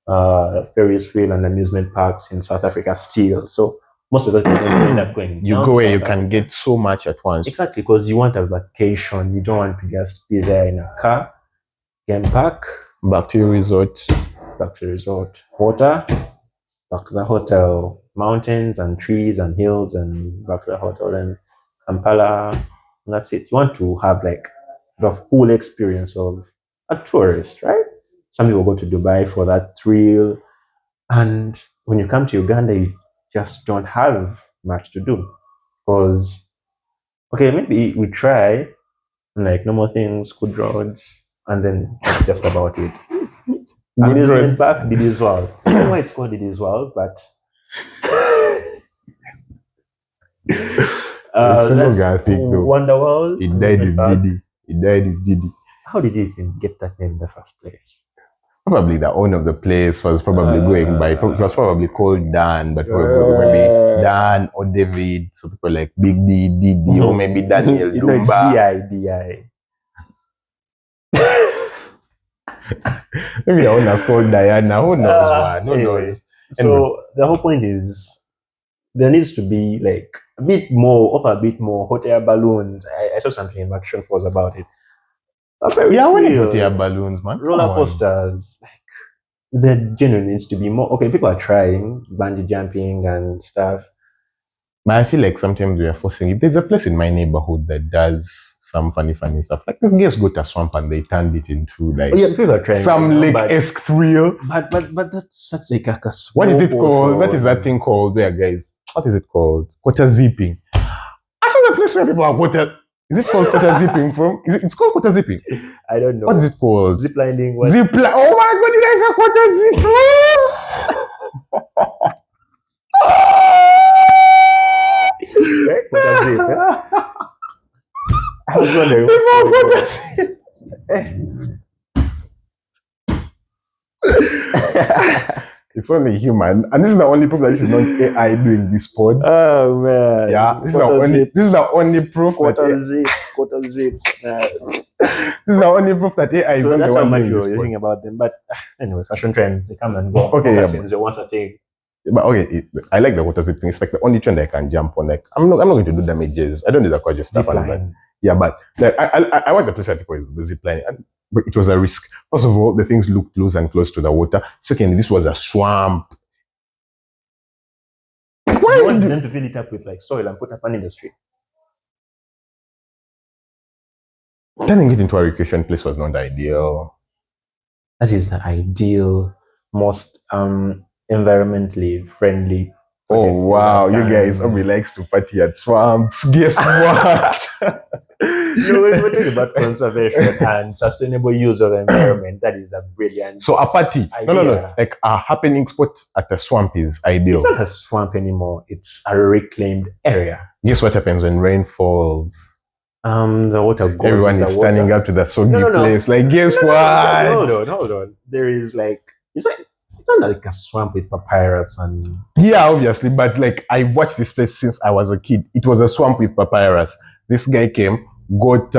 Ferris wheel and amusement parks in South Africa still. So most of the people end up going. You go where you can get so much at once. Exactly, because you want a vacation. You don't want to just be there in a car. Get back to your resort. Water, back to the hotel. Mountains and trees and hills and back to the hotel. And Kampala. And that's it. You want to have like the full experience of a tourist, right? Some people go to Dubai for that thrill. And when you come to Uganda, you just don't have much to do. Because, okay, maybe we try, like normal things, good roads, and then that's just about it. Amusement park, Didi's World. I don't know why it's called Didi's World, but... that's Wonder World. It died with Didi. How did you even get that name in the first place? Probably the owner of the place was probably going by. He was probably called Dan, but maybe Dan or David. So people like Big D, Didi, or maybe Daniel Dumba. It's D-I. Maybe the owner's called Diana. Who knows, man? Who knows? So the whole point is there needs to be like a bit more hot air balloons. I saw something in Action Force about it. When you hot air balloons, man. Roller coasters. Like there genuinely needs to be more. Okay, people are trying bungee jumping and stuff. But I feel like sometimes we are forcing it. There's a place in my neighborhood that does some funny stuff. Like this guys got a swamp and they turned it into like people are trying some lake-esque thrill. But that's like a what is it called? What is that thing called there, guys? What is it called? Quarter zipping. Actually, the place where people are quarter. Is it called quarter zipping from? It's called quarter zipping? I don't know. What is it called? Zip lining. Zip line. Oh my god, you guys are quarter zip. Quarter zip. I was wondering. It's only human, and this is the only proof that this is not AI doing this pod. Oh man! Yeah, this is the only proof. Quarter zips. This is the only proof that AI is not the one doing this pod. You're thinking about them, but anyway, fashion trends they come and go. Okay, they want a thing. But okay, I like the water zip thing. It's like the only trend I can jump on. Like I'm not going to do damages. I don't do the gorgeous stuff. Yeah, but like, I want the place where people is zip lining. But it was a risk. First of all, the things looked close and close to the water. Secondly, this was a swamp. Why you want them to fill it up with like soil and put up an industry? Turning it into a recreation place was not ideal. That is the ideal, most environmentally friendly. Oh wow, you guys only likes to party at swamps. Guess what? We're talking about conservation and sustainable use of the environment. That is a brilliant. So a party, idea. No, like a happening spot at a swamp is ideal. It's not a swamp anymore. It's a reclaimed area. Guess what happens when rain falls? The water goes. Everyone is standing up to the soggy place. Like, guess what? Hold on. There is like it's not like a swamp with papyrus and. Yeah, obviously, but like I've watched this place since I was a kid. It was a swamp with papyrus. This guy came, got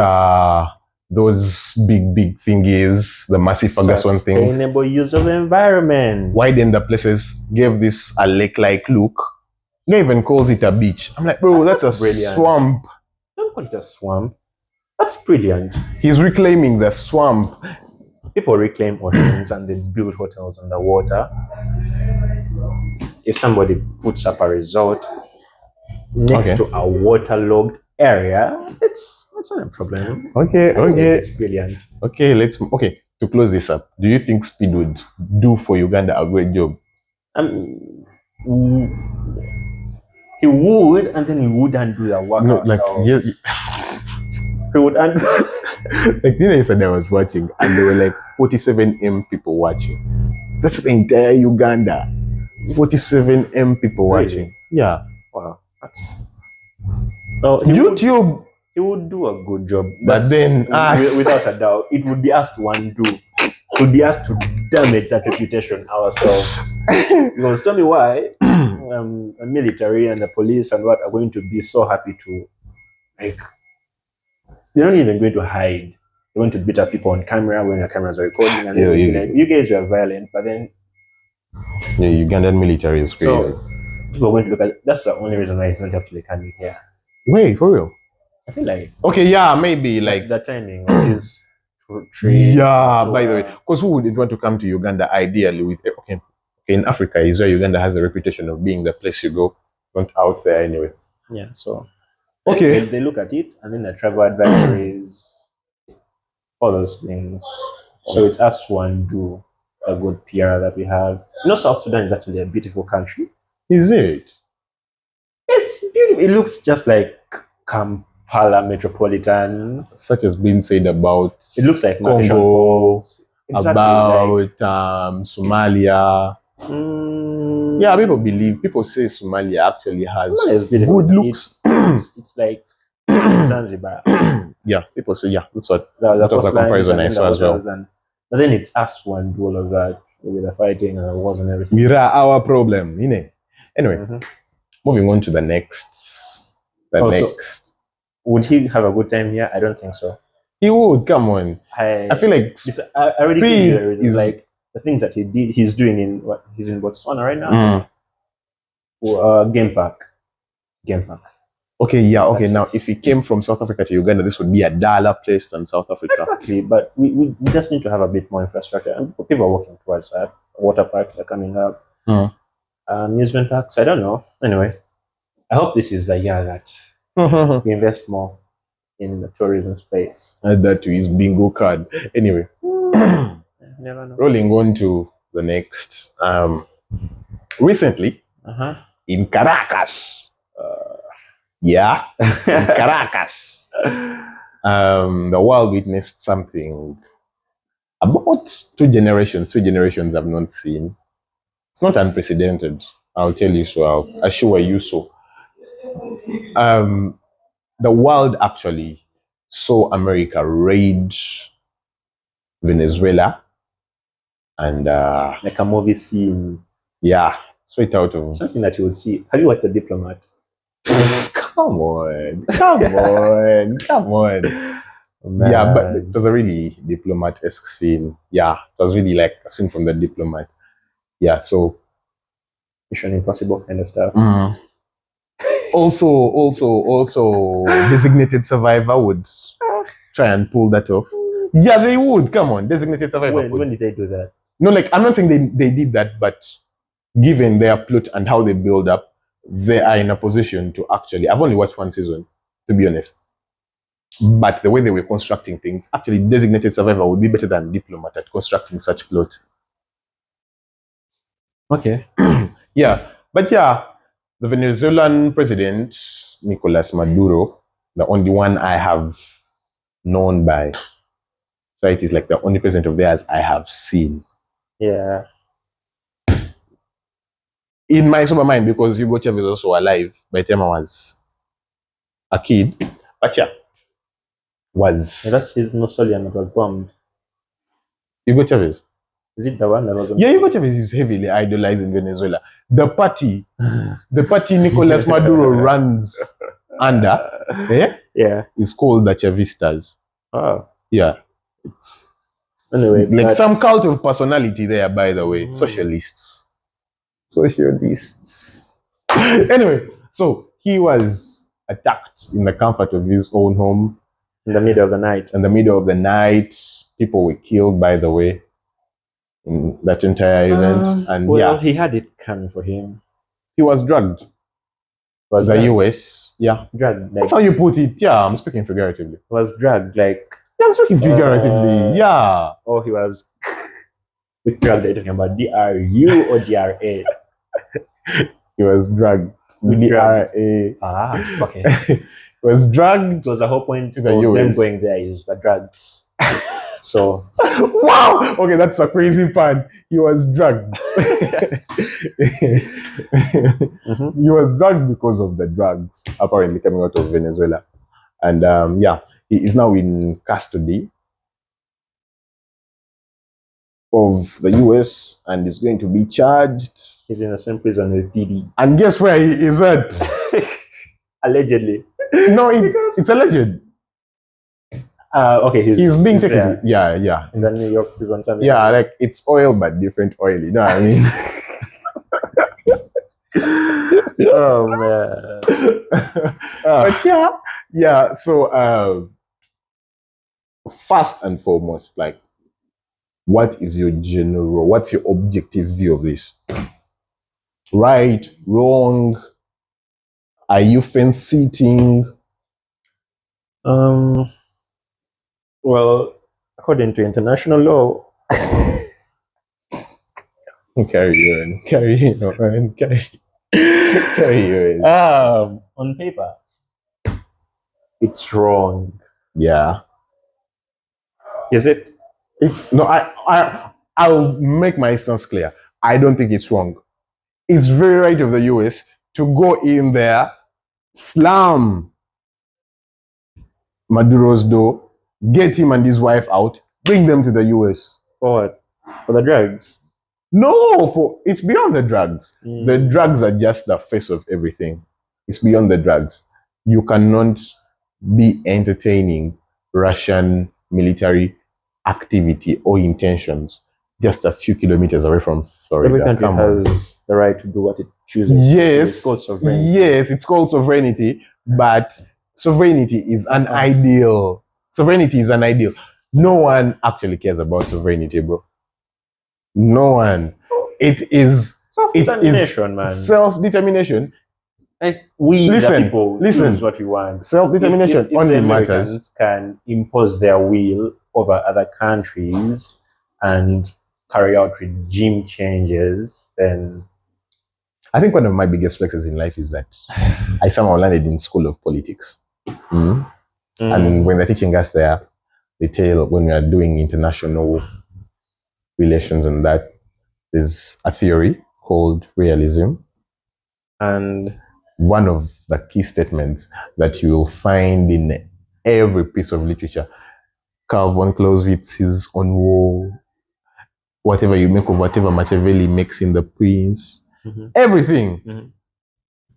those big thingies, the massive Ferguson things. Sustainable use of the environment. Widened the places, gave this a lake-like look. He even calls it a beach. I'm like, bro, that's a brilliant swamp. Don't call it a swamp. That's brilliant. He's reclaiming the swamp. People reclaim oceans and they build hotels underwater. If somebody puts up a resort next to a waterlogged area, it's not a problem. Okay. It's brilliant. Okay, to close this up, do you think Speed would do for Uganda a great job? He would, and then he wouldn't do the work. No, like he would undo. Like, yesterday I was watching, and there were like 47M people watching. That's the entire Uganda. 47M people Really? watching. Yeah. Wow, that's. No, YouTube. He would do a good job, But then us. without a doubt, it would be us to undo. It would be us to damage that reputation ourselves. Because tell me why the military and the police and what are going to be so happy to, like, they're not even going to hide. They're going to beat up people on camera when the cameras are recording, and then you guys were violent, but then the Ugandan military is crazy. so people are going to look at. That's the only reason why he's not actually coming here. Wait, for real? I feel like okay, yeah, maybe like the timing of his trade. Yeah, by the way, because who would want to come to Uganda ideally with okay, in Africa is where Uganda has a reputation of being the place you go, not out there anyway. Yeah, so okay, they look at it and then the travel advisories, all those things. So it's us to undo a good PR that we have. South Sudan is actually a beautiful country. Is it? It's beautiful. It looks just like Kampala metropolitan. Such has been said about it looks like Congo, exactly about Somalia. Yeah, people say Somalia actually has good looks. It's like Zanzibar. Yeah, people say that was a comparison I saw as well. But then it's us who undo all of that with the fighting and the wars and everything. Mira our problem, innit? Anyway, moving on to the next. Would he have a good time here? I don't think so. He would. Come on. I feel like I already gave you the reason. Like the things that he's doing he's in Botswana right now. Game park. Okay, yeah, okay. Now, if he came from South Africa to Uganda, this would be a dollar place than South Africa. Exactly, but we just need to have a bit more infrastructure, and people are working towards that. Water parks are coming up. Amusement parks. I don't know. Anyway, I hope this is the year that we invest more in the tourism space. Add that to his bingo card. Anyway, never know. Rolling on to the next. Recently, in Caracas. In Caracas. The world witnessed something about 3 generations I've not seen. It's not unprecedented. I'll tell you so. I'll assure you so. The world actually saw America raid Venezuela and like a movie scene. Yeah, straight out of something that you would see. Have you watched The Diplomat? Come on. Man. Yeah, but it was a really diplomat-esque scene. Yeah, it was really like a scene from The Diplomat. Yeah, so Mission Impossible kind of stuff. Also, Designated Survivor would try and pull that off. Yeah, they would. Come on, Designated Survivor. When did they do that? No, like I'm not saying they did that, but given their plot and how they build up, they are in a position to actually. I've only watched 1 season, to be honest. But the way they were constructing things, actually, Designated Survivor would be better than Diplomat at constructing such plot. Okay. Yeah, but yeah, the Venezuelan president, Nicolás Maduro, the only one I have known by. So it is like the only president of theirs I have seen. Yeah. In my sober mind, because Hugo Chavez was also alive by the time I was a kid. But yeah, that's his mausoleum that was bombed. Hugo Chavez. Is it the one that was? Yeah, Hugo Chavez is heavily idolized in Venezuela. The party Nicolás Maduro runs under, is called the Chavistas. Oh, yeah, it's anyway like some cult of personality there. By the way, socialists. Anyway, so he was attacked in the comfort of his own home in the middle of the night. People were killed, by the way, in that entire event. And he had it coming for him. He was drugged to the US. Yeah, drugged. That's how you put it. Yeah, I'm speaking figuratively. Was drugged like. Yeah, I'm speaking figuratively. Yeah. Oh, he was. Which drug are you talking about? DRU or DRA? He was drugged. DRA. Okay. was dragged It was the whole point to of the them US. going there is the drugs. So Wow! Okay, that's a crazy part. He was drugged. He was drugged because of the drugs apparently coming out of Venezuela. And he is now in custody of the US and is going to be charged. he's in the same prison with Didi. And guess where he is at? Allegedly. No, it's alleged. Okay, He's being taken there. to, yeah. In the New York prison. Something Yeah, like it's oil but different oil, you know what I mean? Oh man. But yeah. So first and foremost, like, what's your objective view of this? Right, wrong? Are you fence sitting? Well, according to international law, Carry on. on paper, it's wrong. Yeah. Is it? It's no. I'll make my stance clear. I don't think it's wrong. It's very right of the US to go in there, slam Maduro's door, get him and his wife out, bring them to the US. For what? For the drugs? No, it's beyond the drugs. The drugs are just the face of everything. It's beyond the drugs. You cannot be entertaining Russian military activity or intentions just a few kilometers away from Florida. Every country has the right to do what it chooses. Yes, it's called sovereignty. Yes, it's called sovereignty, but sovereignty is an ideal. Sovereignty is an ideal. No one actually cares about sovereignty, bro. No one. It is self-determination, man. Self-determination. Like we, the people, choose what we want. Self-determination if only the matters. Can impose their will over other countries and carry out regime changes, then I think one of my biggest flexes in life is that I somehow landed in School of Politics. And when they're teaching us there, they tell when we are doing international relations and that, there's a theory called realism. And one of the key statements that you will find in every piece of literature, Carl von Clausewitz's On War, whatever you make of whatever Machiavelli makes in The Prince, everything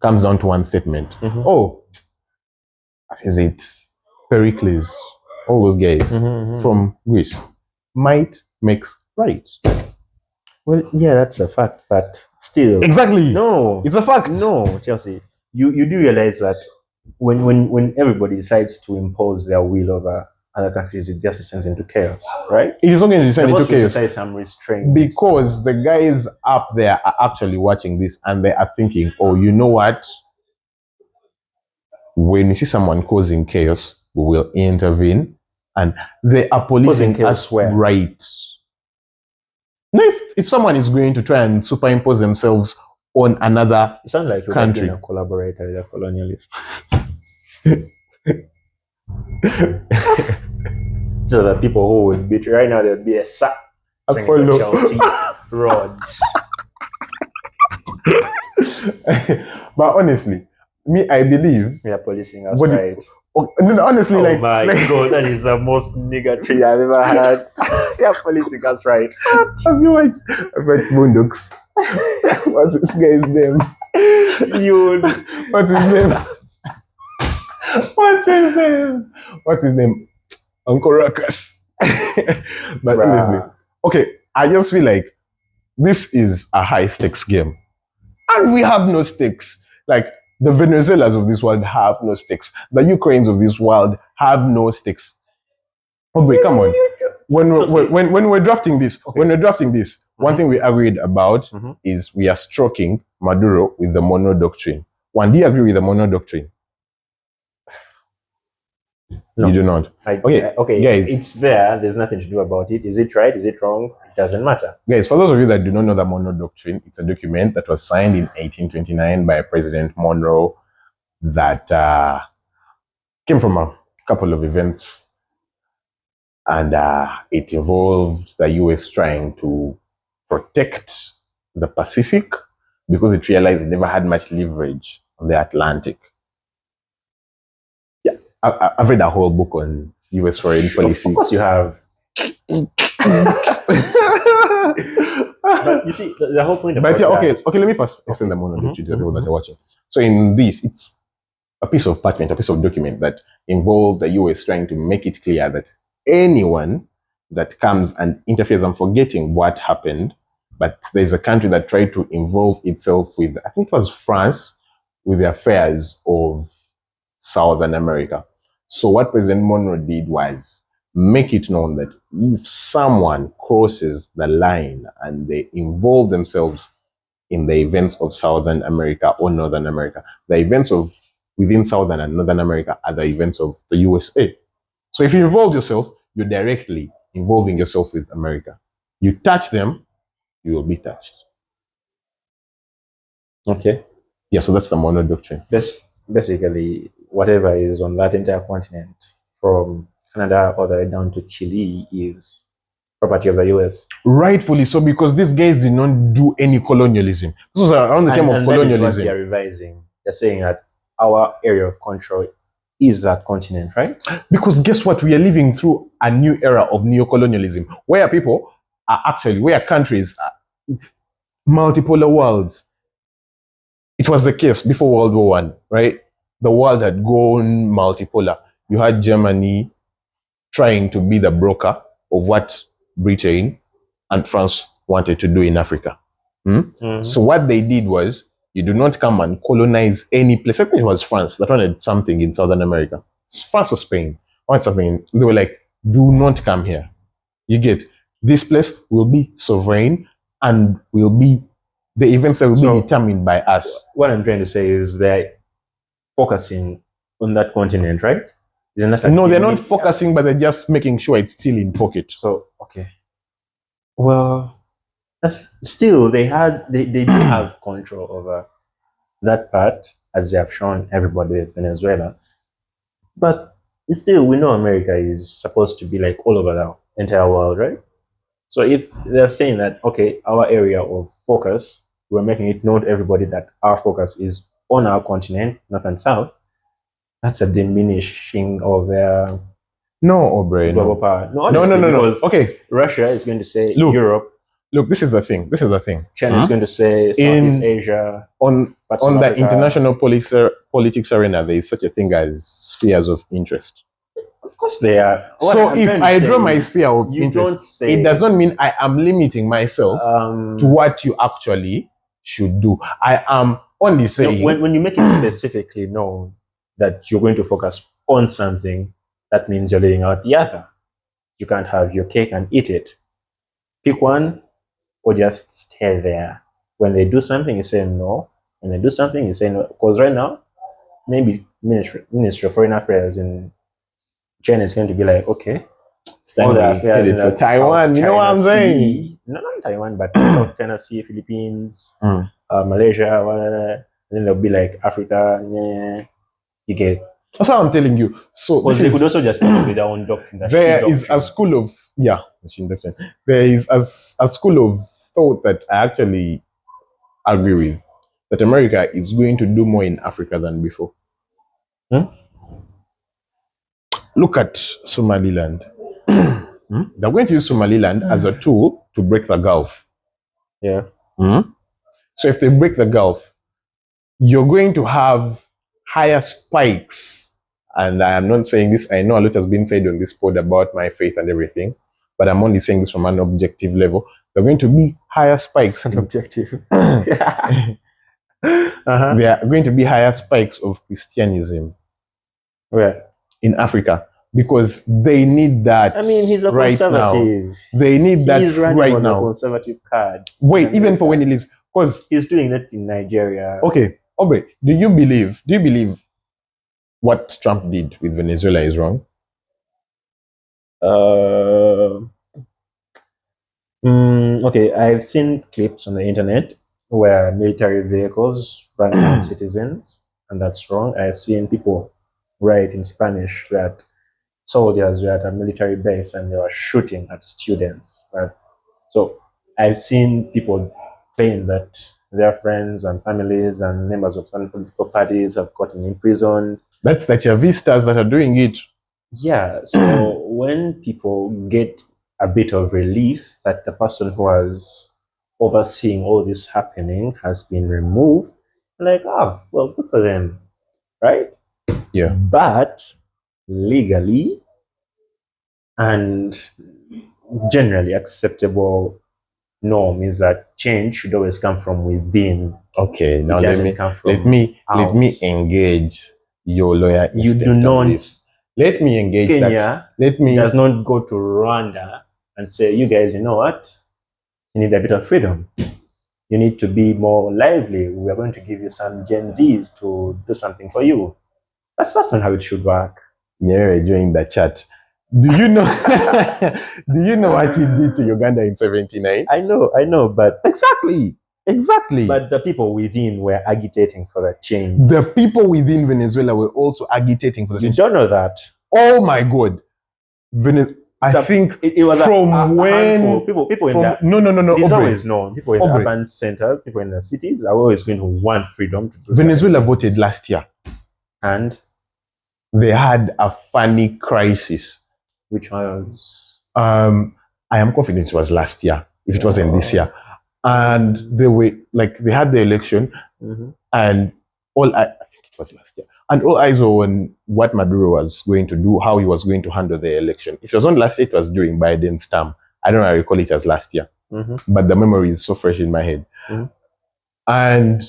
comes down to one statement. Oh, is it Pericles? All those guys from Greece. Might makes right. Well, yeah, that's a fact, but still. Exactly. No. It's a fact. No, Chelsea. You do realize that when everybody decides to impose their will over other countries, it just descends into chaos, right? It is not going to descend into chaos. Some restraint. Because the guys up there are actually watching this and they are thinking, oh, you know what? When you see someone causing chaos, we will intervene. And they are policing us right. Now, if someone is going to try and superimpose themselves on another you sound like you're country, a collaborator with a colonialist. So the people who would be right now, there would be a sack. Rods. But honestly, me, I believe we are policing us right. Honestly, oh my god, that is the most niggatry I've ever had. They are policing us right. Have you watched Boondocks? What's this guy's name? What's his name? Uncle Ruckus. But honestly, okay, I just feel like this is a high stakes game. And we have no stakes. Like, the Venezuelans of this world have no stakes. The Ukrainians of this world have no stakes. Oh, wait, come on. When we're drafting this, one thing we agreed about is we are stroking Maduro with the Monroe Doctrine. One, do you agree with the Monroe Doctrine? No. You do not. Okay, guys, it's there. There's nothing to do about it. Is it right? Is it wrong? It doesn't matter. Guys, for those of you that do not know the Monroe Doctrine, it's a document that was signed in 1829 by President Monroe that came from a couple of events, and it involved the US trying to protect the Pacific because it realized it never had much leverage on the Atlantic. Yeah, I've read a whole book on US foreign policy. Of course you have. But you see, the whole point about okay, let me first explain the monologue to the people that are watching. So in this, it's a piece of parchment, a piece of document that involved the US trying to make it clear that anyone that comes and interferes, I'm forgetting what happened, but there's a country that tried to involve itself with, I think it was France, with the affairs of Southern America. So what President Monroe did was make it known that if someone crosses the line and they involve themselves in the events of Southern America or Northern America, the events of within Southern and Northern America are the events of the USA. So if you involve yourself, you're directly involving yourself with America. You touch them, you will be touched. Okay. Yeah, so that's the Monroe Doctrine. Basically, whatever is on that entire continent, from Canada all the way down to Chile, is property of the US. Rightfully so, because these guys did not do any colonialism. This was around the time of colonialism. That is what they are revising. They're saying that our area of control is that continent, right? Because guess what? We are living through a new era of neocolonialism, where people are actually, where countries are multipolar worlds. It was the case before World War I, right? The world had gone multipolar. You had Germany trying to be the broker of what Britain and France wanted to do in Africa. So what they did was, you do not come and colonize any place. I think it was France that wanted something in Southern America. France or Spain wanted something. They were like, do not come here. You get, this place will be sovereign and will be, the events that will be determined by us. What I'm trying to say is they're focusing on that continent, right? No, they're not focusing, but they're just making sure it's still in pocket. So, okay. Well, still, they do have control over that part, as they have shown everybody with Venezuela. But still, we know America is supposed to be like all over the entire world, right? So if they're saying that, okay, our area of focus, we're making it known to everybody that our focus is on our continent, north and south, that's a diminishing of their global power. No. Okay. Russia is going to say Europe. Look, this is the thing. China is going to say Southeast Asia. On the international politics arena, there is such a thing as spheres of interest. Of course they are. So if I draw my sphere of interest, it does not mean I am limiting myself to what you actually should do. I am only saying... When you make it specifically known that you're going to focus on something, that means you're laying out the other. You can't have your cake and eat it. Pick one or just stay there. When they do something, you say no. When they do something, you say no. Because right now, maybe Ministry of Foreign Affairs in China is going to be like, okay, all the affairs in Taiwan, you know what I'm saying? No, not Taiwan, but South China Sea, Philippines, Malaysia, and then they'll be like Africa, yeah, you get. That's what I'm telling you. So because they could also just come up with their own doctrine. There is a school of There is a school of thought that I actually agree with, that America is going to do more in Africa than before. Look at Somaliland. They're going to use Somaliland as a tool to break the Gulf. Yeah. So if they break the Gulf, you're going to have higher spikes. And I am not saying this, I know a lot has been said on this pod about my faith and everything, but I'm only saying this from an objective level. There are going to be higher spikes. An objective. There are going to be higher spikes of Christianism. Where? In Africa. Because they need that. I mean, he's a right conservative. Now. They need that he's running right on now. The conservative card. Wait, even for when he leaves. Because he's doing that in Nigeria. Okay, Aubrey, do you believe what Trump did with Venezuela is wrong? Okay, I've seen clips on the internet where military vehicles run down citizens, and that's wrong. I've seen people write in Spanish that soldiers were at a military base and they were shooting at students. So I've seen people claim that their friends and families and members of some political parties have gotten imprisoned. That's the Chavistas that are doing it. Yeah, so when people get a bit of relief that the person who was overseeing all this happening has been removed, like, oh, well, good for them, right? Yeah. But legally and generally acceptable norm is that change should always come from within. Okay, now It let doesn't me come from let me out. engage your lawyer. You do instinct on not. this. Let me engage that. Kenya Let me. does not go to Rwanda and say, you guys, you know what? You need a bit of freedom. You need to be more lively. We are going to give you some Gen Zs to do something for you. That's not how it should work. Yeah, join the chat. Do you know? Do you know what he did to Uganda in '79? I know, but Exactly. but the people within were agitating for that change. The people within Venezuela were also agitating for the You change. don't know that. Oh my God. I think it was from when handful. People in the no. It's Aubrey, always known. People in the urban centers, people in the cities are always going to want freedom to do Venezuela voted last year. And they had a funny crisis. Which was? I am confident it was last year, if it wasn't this year. And they had the election, and I think it was last year. And all eyes were on what Maduro was going to do, how he was going to handle the election. If it was not last year, it was during Biden's term. I don't know, I recall it as last year. But the memory is so fresh in my head. And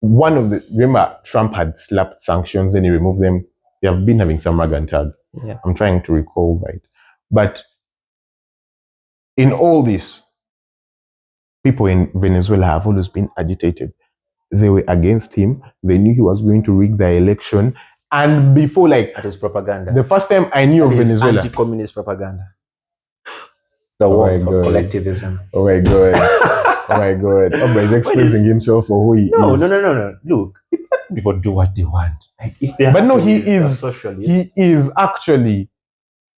remember, Trump had slapped sanctions, then he removed them. They have been having some rag and tag. Yeah. I'm trying to recall, right? But in all this, people in Venezuela have always been agitated. They were against him. They knew he was going to rig the election. And before, that is propaganda. The first time I knew of Venezuela. Anti-communist propaganda. The warmth of collectivism. Oh my God. Oh my God. Oba is expressing himself for who he is. No. Look, people do what they want. Like if they he is actually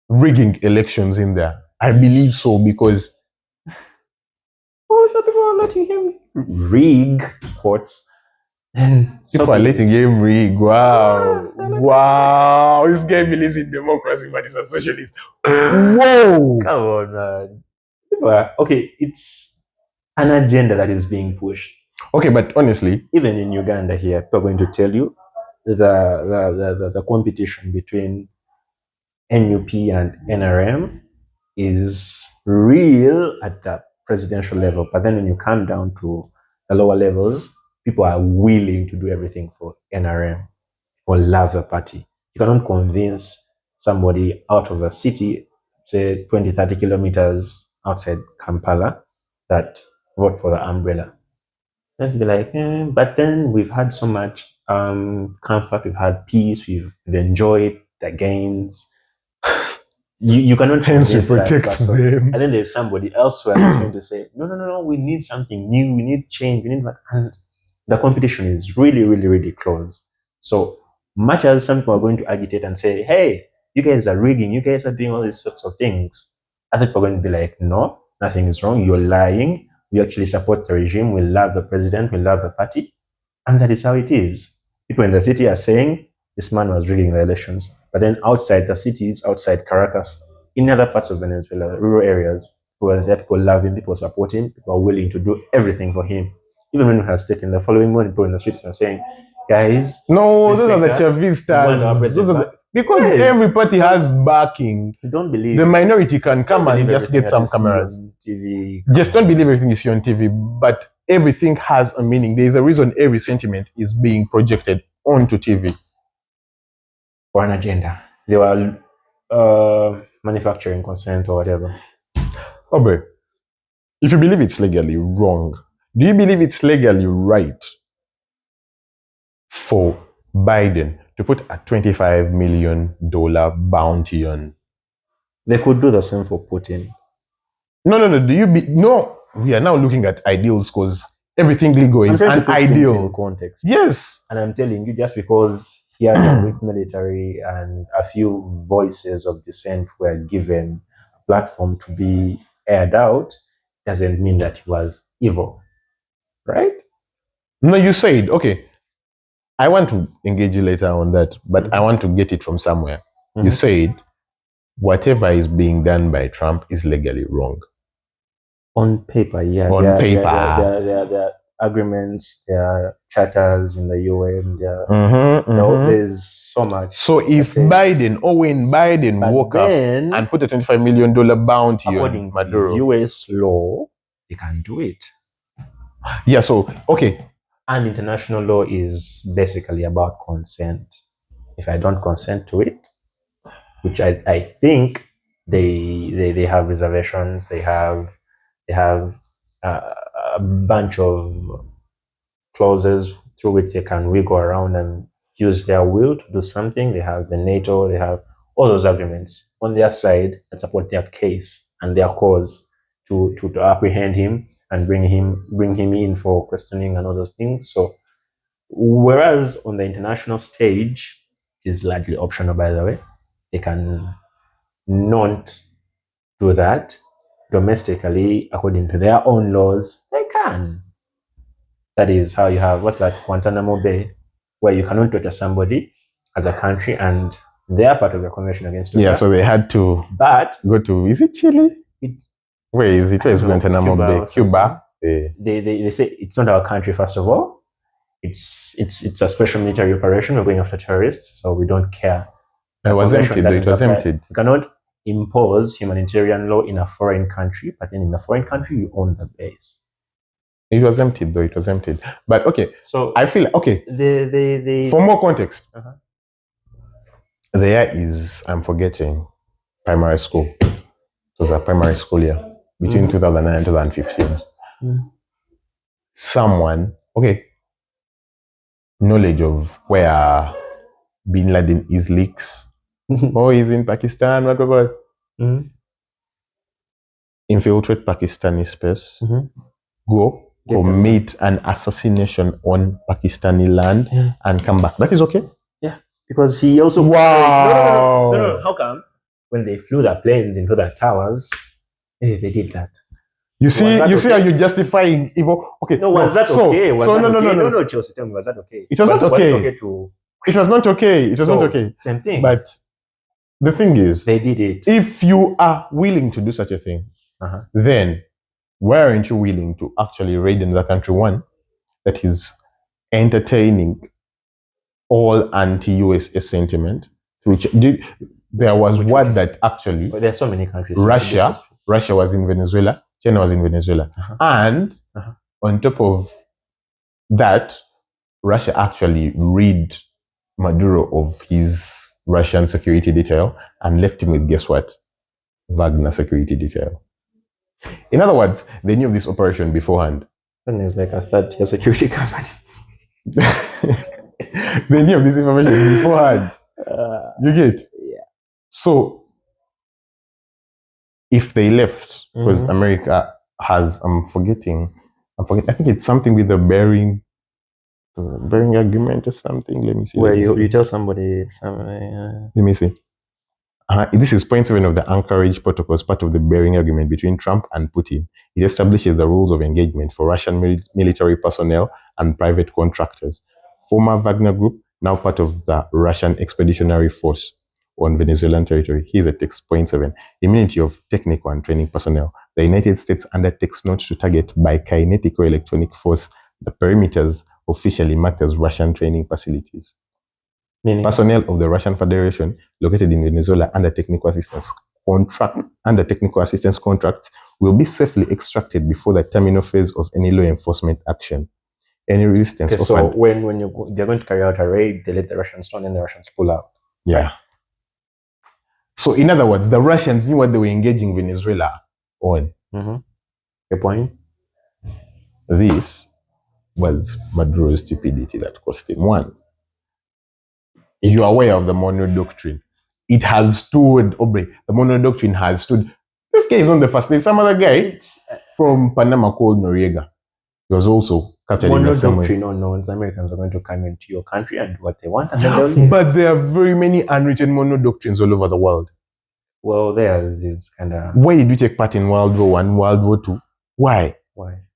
rigging elections in there. I believe so, because if people are letting him rig quotes, then people are letting him rig. Wow. This guy believes in democracy, but he's a socialist. Whoa. Come on, man. Okay, it's an agenda that is being pushed. Okay, but honestly, even in Uganda here, people are going to tell you the competition between NUP and NRM is real at the presidential level. But then when you come down to the lower levels, people are willing to do everything for NRM or love the party. You cannot convince somebody out of a city, say 20, 30 kilometers outside Kampala, that vote for the umbrella. And be like, but then we've had so much comfort, we've had peace, we've enjoyed the gains. You cannot hence you protect them. And then there's somebody elsewhere who's going to say, no, we need something new, we need change, we need that. And the competition is really, really, really close. So much as some people are going to agitate and say, hey, you guys are rigging, you guys are doing all these sorts of things, I think people are going to be like, no, nothing is wrong, you're lying. We actually support the regime, we love the president, we love the party. And that is how it is. People in the city are saying this man was rigging the elections. But then outside the cities, outside Caracas, in other parts of Venezuela, rural areas, people are there, people love him, people support him, people are willing to do everything for him. Even when he has taken the following morning, people in the streets are saying, guys, no, those are the Chavistas. Because every party has backing. Don't believe the minority can come and just get some cameras. TV. Just don't believe everything you see on TV, but everything has a meaning. There is a reason every sentiment is being projected onto TV. For an agenda. They were manufacturing consent or whatever. Aubrey, if you believe it's legally wrong, do you believe it's legally right for Biden to put a $25 million bounty on? They could do the same for Putin. No. We are now looking at ideals, because everything legal is an ideal. In context. Yes. And I'm telling you, just because he had a weak military, and a few voices of dissent were given a platform to be aired out, doesn't mean that he was evil, right? No, you said, okay, I want to engage you later on that, but I want to get it from somewhere. You said whatever is being done by Trump is legally wrong. On paper, yeah. On paper. There are agreements, there are charters in the UN, there's so much. So if Biden, when Biden woke up and put a $25 million bounty on Maduro, US law, they can do it. Yeah, so, okay. And international law is basically about consent. If I don't consent to it, which I think they have reservations, they have a bunch of clauses through which they can wiggle around and use their will to do something. They have the NATO, they have all those agreements on their side that support their case and their cause to apprehend him and bring him in for questioning and all those things. So whereas on the international stage, it is largely optional, by the way, they can not do that. Domestically, according to their own laws, they can. That is how you have, what's that, Guantanamo Bay, where you cannot torture somebody as a country, and they are part of the Convention Against Torture. Yeah, so they had to go to, is it Chile? Where is it? Where is Guantanamo Bay? Cuba? They say it's not our country, first of all. It's a special military operation. We're going after terrorists, so we don't care. It was emptied. It was emptied. You cannot impose humanitarian law in a foreign country, but then in a foreign country, you own the base. It was emptied, though. It was emptied. But okay, so I feel, okay, for more context, there is, I'm forgetting, primary school. It was a primary school year between 2009 and 2015. Someone, okay, knowledge of where Bin Laden is leaks. He's in Pakistan, whatever. Infiltrate Pakistani space. Go commit an assassination on Pakistani land and come back. That is okay? Yeah. Because he also... Wow! No. How come? When they flew their planes into the towers, they did that. You see how you're justifying evil? Okay. No, was that okay? No, Chelsea, tell me, was that okay? It was not okay. It was not okay. It was not okay. Same thing. But the thing is, they did it. If you are willing to do such a thing, then why aren't you willing to actually raid another country, one that is entertaining all anti-USA sentiment? There was one that actually... But there are so many countries. Russia was in Venezuela, China was in Venezuela. And on top of that, Russia actually rid Maduro of his Russian security detail and left him with, guess what? Wagner security detail. In other words, they knew of this operation beforehand. And it's like a third-tier security company. They knew of this information beforehand. You get? Yeah. So, if they left, because America has, I think it's something with the Bering agreement or something. Let me see. Where you tell somebody. Let me see. This is point 7 of the Anchorage Protocol as part of the Bering Agreement between Trump and Putin. It establishes the rules of engagement for Russian military personnel and private contractors. Former Wagner Group, now part of the Russian Expeditionary Force on Venezuelan territory. Here's a text, point 7. Immunity of technical and training personnel. The United States undertakes not to target by kinetic or electronic force the perimeters officially marked as Russian training facilities. Meaning? Personnel of the Russian Federation located in Venezuela under technical assistance contracts will be safely extracted before the terminal phase of any law enforcement action. Any resistance offered... So when they're going to carry out a raid, they let the Russians know and then the Russians pull out. Yeah. Right. So in other words, the Russians knew what they were engaging Venezuela on. The point? This was Maduro's stupidity that cost him. One, you are aware of the Monroe Doctrine. It has stood, the Monroe Doctrine has stood. This guy is not the first. There's some other guy from Panama called Noriega. It was also captured in the same way. Monodoctrine unknown. The Americans are going to come into your country and do what they want, and then they'll leave. But there are very many unwritten monodoctrines all over the world. Well, theirs is kind of... Why did you take part in World War I, World War II? Why?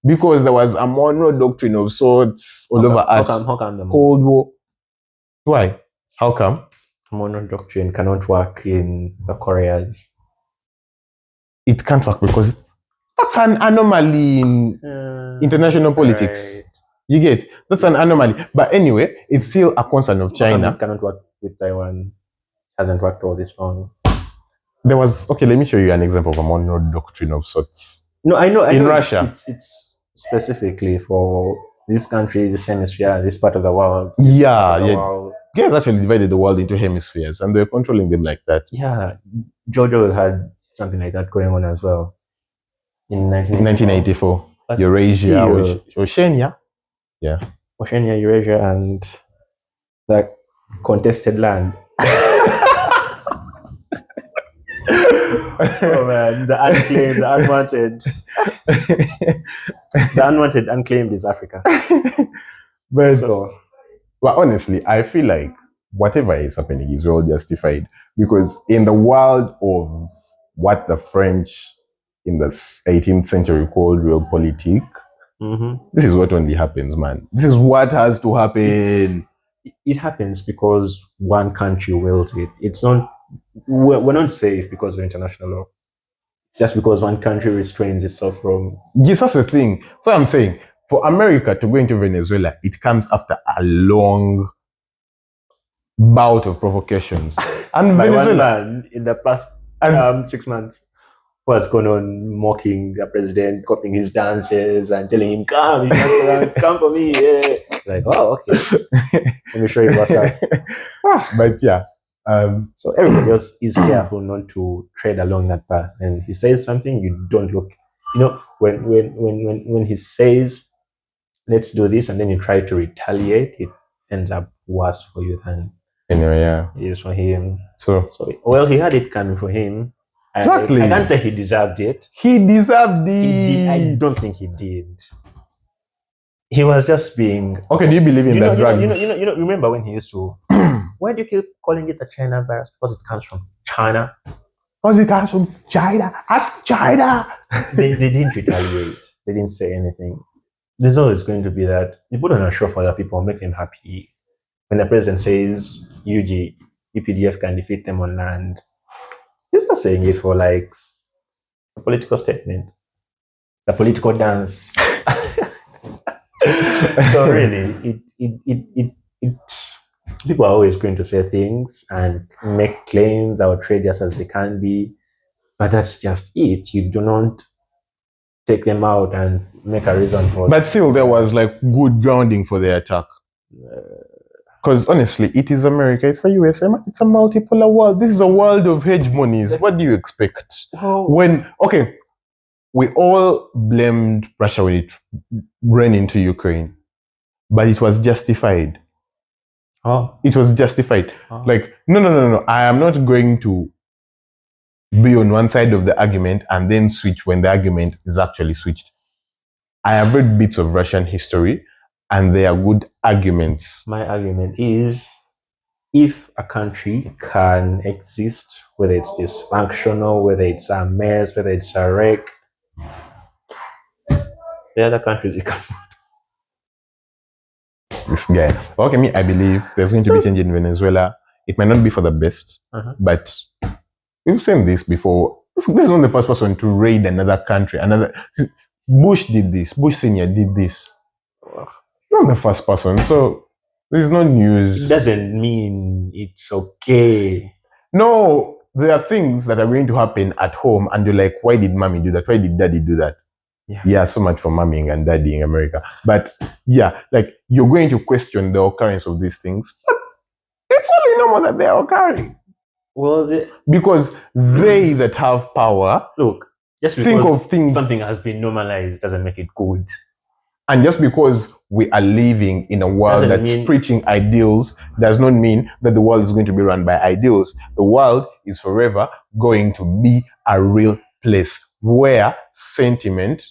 Because there was a monodoctrine of sorts all over us. How come the Cold War. Why? How come? monodoctrine cannot work in the Koreas? It can't work because that's an anomaly in international politics. Right. You get? That's an anomaly. But anyway, it's still a concern of China. It cannot work with Taiwan. Hasn't worked all this long. There was, okay, let me show you an example of a monodoctrine of sorts. No, I know. In Russia. It's specifically for this country, this hemisphere, this part of the world. World. Guys actually divided the world into hemispheres and they're controlling them like that. Yeah. Georgia had something like that going on as well. In 1984. Eurasia, Oceania. Yeah. Oceania, Eurasia, and that contested land. Oh man, the unclaimed, the unwanted. The unwanted, unclaimed is Africa. But well, honestly, I feel like whatever is happening is well justified because in the world of what the French in the 18th century called realpolitik, this is what only happens, man. This is what has to happen. It happens because one country wills it. It's not. We're not safe because of international law. It's just because one country restrains itself from... Yes, that's the thing. So I'm saying, for America to go into Venezuela, it comes after a long bout of provocations. And by Venezuela, one man in the past 6 months, who has gone on mocking the president, copying his dances and telling him, come for me. Yeah. Like, oh, okay. Let me show you what's up. But yeah. So everybody else is careful not to tread along that path. And he says something, you don't look. You know, when he says, let's do this, and then you try to retaliate, it ends up worse for you than it is for him. So well, he had it coming for him. Exactly. I can't say he deserved it. He deserved it. I don't think he did. He was just being... Okay, do you believe in that drugs? You know, remember when he used to... Why do you keep calling it the China virus? Because it comes from China. Because it comes from China. Ask China. They didn't retaliate. They didn't say anything. There's always going to be that. You put on a show for other people, make them happy. When the president says UPDF can defeat them on land, he's not saying it for like a political statement. A political dance. So really, it's people are always going to say things and make claims or trade just as they can be, but that's just it. You do not take them out and make a reason for it. But still, there was like good grounding for the attack. Because honestly, it is America, it's the USA, it's a multipolar world. This is a world of hegemonies. What do you expect? We all blamed Russia when it ran into Ukraine, but it was justified. It was justified. Like, no. I am not going to be on one side of the argument and then switch when the argument is actually switched. I have read bits of Russian history and they are good arguments. My argument is, if a country can exist, whether it's dysfunctional, whether it's a mess, whether it's a wreck, the other countries you can... This guy. Okay, I believe there's going to be change in Venezuela. It might not be for the best, but we've seen this before. This is not the first person to raid another country. Bush did this. Bush Senior did this. He's not the first person, so there's no news. It doesn't mean it's okay. No, there are things that are going to happen at home, and you're like, why did mommy do that? Why did daddy do that? Yeah, so much for mommy and daddy in America. But yeah, like you're going to question the occurrence of these things. But it's only normal that they're occurring. Well, because they that have power, look, just think of things. Something has been normalized doesn't make it good. And just because we are living in a world that's preaching ideals does not mean that the world is going to be run by ideals. The world is forever going to be a real place where sentiment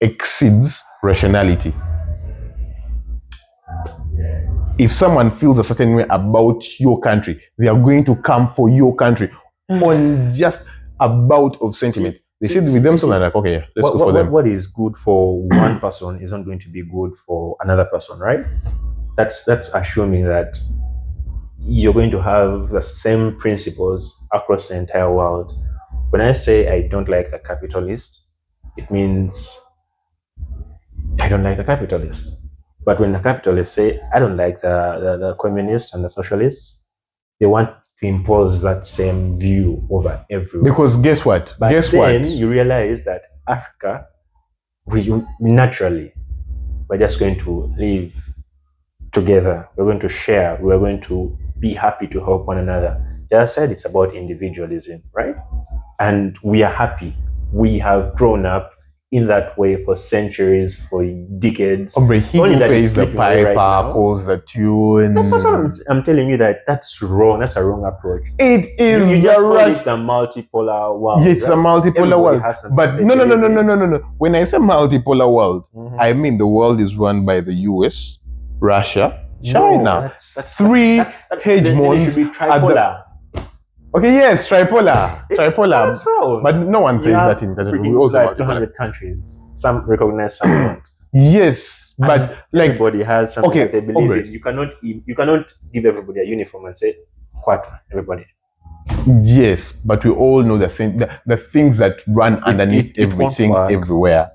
exceeds rationality. If someone feels a certain way about your country, they are going to come for your country on just a bout of sentiment. They sit with themselves and like, okay, yeah, let's go for them. What is good for one person is not going to be good for another person, right? That's assuming that you're going to have the same principles across the entire world. When I say I don't like the capitalist, it means I don't like the capitalist. But when the capitalists say I don't like the communists and the socialists, they want to impose that same view over everyone. Because guess what? But then you realize that Africa, we naturally, we're just going to live together. We're going to share. We're going to be happy to help one another. Just said it's about individualism, right? And we are happy. We have grown up in that way for centuries, for decades. He who plays the piper, calls the tune. That's what I'm telling you, that's wrong. That's a wrong approach. It is you just call it the multipolar world. It's right? A multipolar world. But no. When I say multipolar world, I mean the world is run by the US, Russia, China. Three hegemons. It should be tripolar. Okay, yes, tripolar. That's wrong. But no one says that in international. We also like 200 countries. Some recognize, some don't. Yes, but and like everybody has something that they believe in. You cannot give everybody a uniform and say quarter everybody. Yes, but we all know the things that run underneath everything everywhere.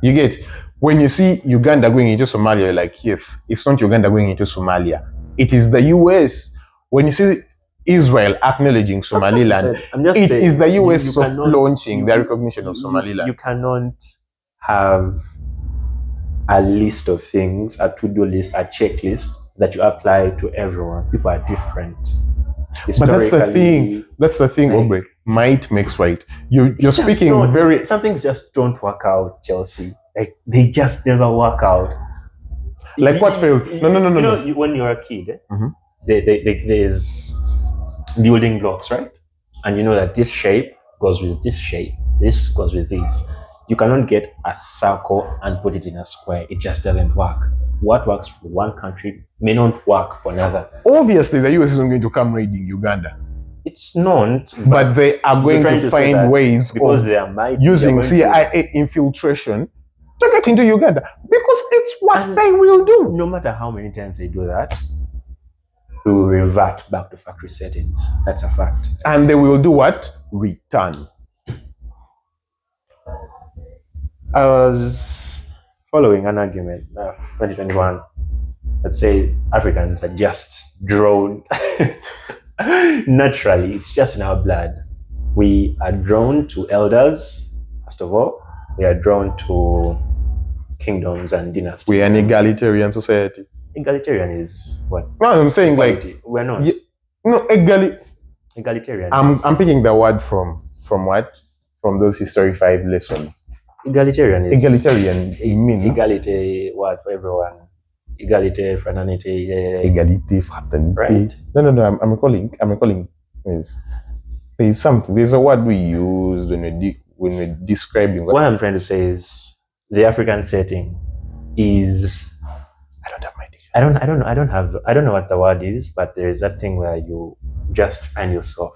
You get when you see Uganda going into Somalia, you're like, yes, it's not Uganda going into Somalia. It is the US. When you see Israel acknowledging Somaliland, it is the US launching the recognition of Somaliland. You cannot have a list of things, a to-do list, a checklist that you apply to everyone. People are different. But that's the thing. That's the thing, Obre. Might makes right. You're speaking very. Some things just don't work out, Chelsea. Like they just never work out. Like what failed? No. You know, when you're a kid, there's building blocks, right? And you know that this shape goes with this shape. This goes with this. You cannot get a circle and put it in a square. It just doesn't work. What works for one country may not work for another. Obviously, the US isn't going to come raiding Uganda. It's not. But they are going to find ways because they are mighty, using CIA infiltration to get into Uganda. Because it's what they will do. No matter how many times they do that, we will revert back to factory settings. That's a fact. And they will do what? Return. I was following an argument, 2021. Let's say Africans are just drawn naturally. It's just in our blood. We are drawn to elders, first of all. We are drawn to kingdoms and dynasties. We are an egalitarian society. Egalitarian is what? No, I'm saying equality. Like we're not. Egalitarian. I'm picking the word from what? From those History 5 lessons. Egalitarian means equality. What for everyone? Equality, fraternity. Equality, fraternity. Right. No. I'm recalling. There's something. There's a word we use when we're describing. What I'm trying to say is the African setting is. I don't have my dictionary. I don't know what the word is, but there is that thing where you just find yourself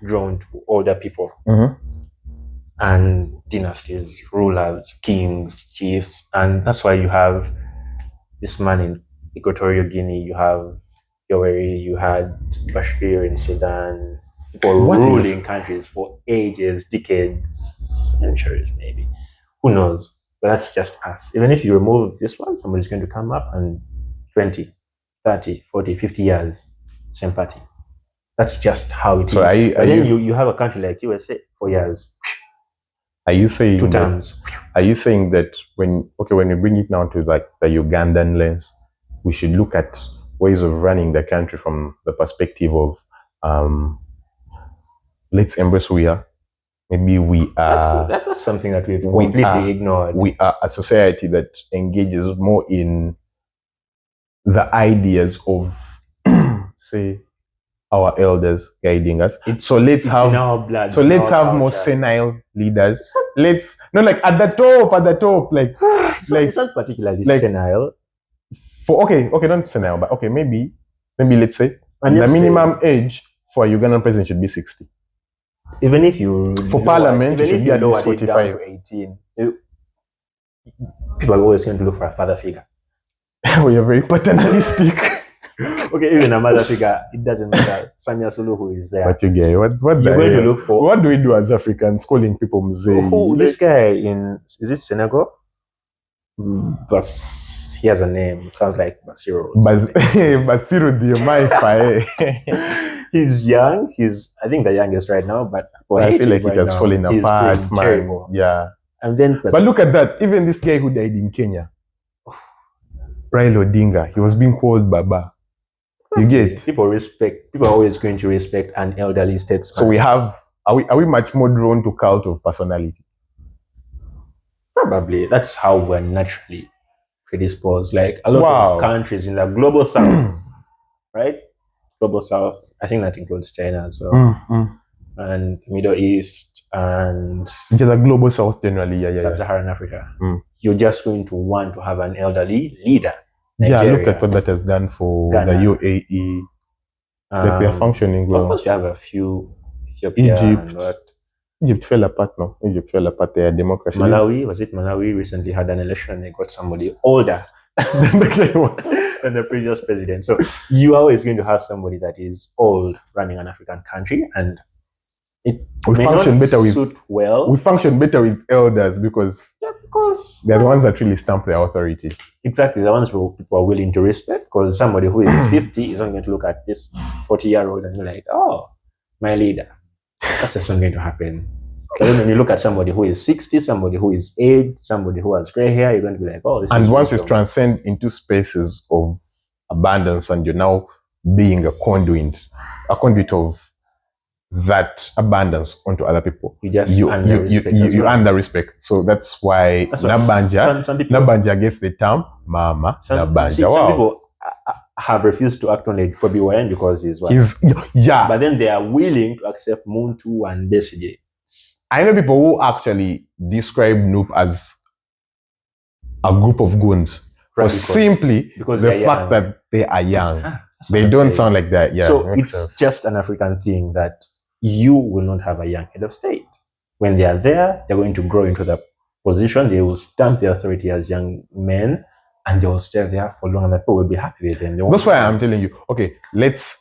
drawn to older people and dynasties, rulers, kings, chiefs, and that's why you have this man in Equatorial Guinea. You have Yoweri. You had Bashir in Sudan. People ruling countries for ages, decades, centuries, maybe. Who knows? But that's just us. Even if you remove this one, somebody's going to come up and 20, 30, 40, 50 years, same party. That's just how it is. Then you have a country like USA, 4 years. Are you saying 2 terms? Are you saying that when we bring it now to like the Ugandan lens, we should look at ways of running the country from the perspective of let's embrace who we are. Maybe we are. That's something that we've completely ignored. We are a society that engages more in the ideas of, say, our elders guiding us. So It's in our blood. so it's in let's our have more culture. senile leaders. Let's like at the top, like It's not particularly like- senile. for okay, not senile, but okay, maybe let's say And the let's say- minimum age for a Ugandan president should be 60. Even if you For parliament, it should be at least lowered it down 45. to 18, people are always going to look for a father figure. We are very paternalistic. Okay, even a mother figure, it doesn't matter. Samia Suluhu is there. But you get what You're the going to hell? look for What do we do as Africans calling people mzee? who, this guy in, is it Senegal? But he has a name. It sounds like Basiro. Basiru Diomaye. He's young. He's, I think, the youngest right now. But I feel like it has fallen He's apart, playing man. terrible. Yeah. And then, But look at that. Even this guy who died in Kenya, Raila Odinga, he was being called Baba. You get? people are always going to respect an elderly statesman. So we have, are we much more drawn to cult of personality? Probably that's how we're naturally predisposed. Like a lot of countries in the global south, right? Global south, I think that includes China as well, and Middle East and Into the global south generally, yeah. Sub-Saharan Africa. You're just going to want to have an elderly leader. Yeah, Nigeria, look at what that has done for Ghana, the UAE. Like they're functioning well. Of course, you have a few Ethiopia, Egypt. and what. Egypt fell apart now. Egypt fell apart. Their democracy. Malawi recently had an election and they got somebody older than the previous president. So you are always going to have somebody that is old running an African country, and we function better with elders because they're the ones that really stamp their authority. Exactly, the ones who people are willing to respect, because somebody who is 50 is not going to look at this 40-year-old and be like, oh, my leader. That's just not going to happen. But then when you look at somebody who is 60, somebody who is aged, somebody who has gray hair, you're going to be like, oh, this is. And once you transcend into spaces of abundance and you're now being a conduit of that abundance onto other people, you earn the respect. So that's why Nabanja gets the term Mama Nabanja. Some people have refused to acknowledge Kobe Wine because he's but then they are willing to accept Muntu and Besige. I know people who actually describe Noop as a group of goons simply because the fact that they are young. They don't sound like that. Yeah, so it's just an African thing that you will not have a young head of state. When they are there, they're going to grow into the position. They will stamp their authority as young men, and they will stay there for long, and the people will be happy with them. That's why I'm telling you, okay, let's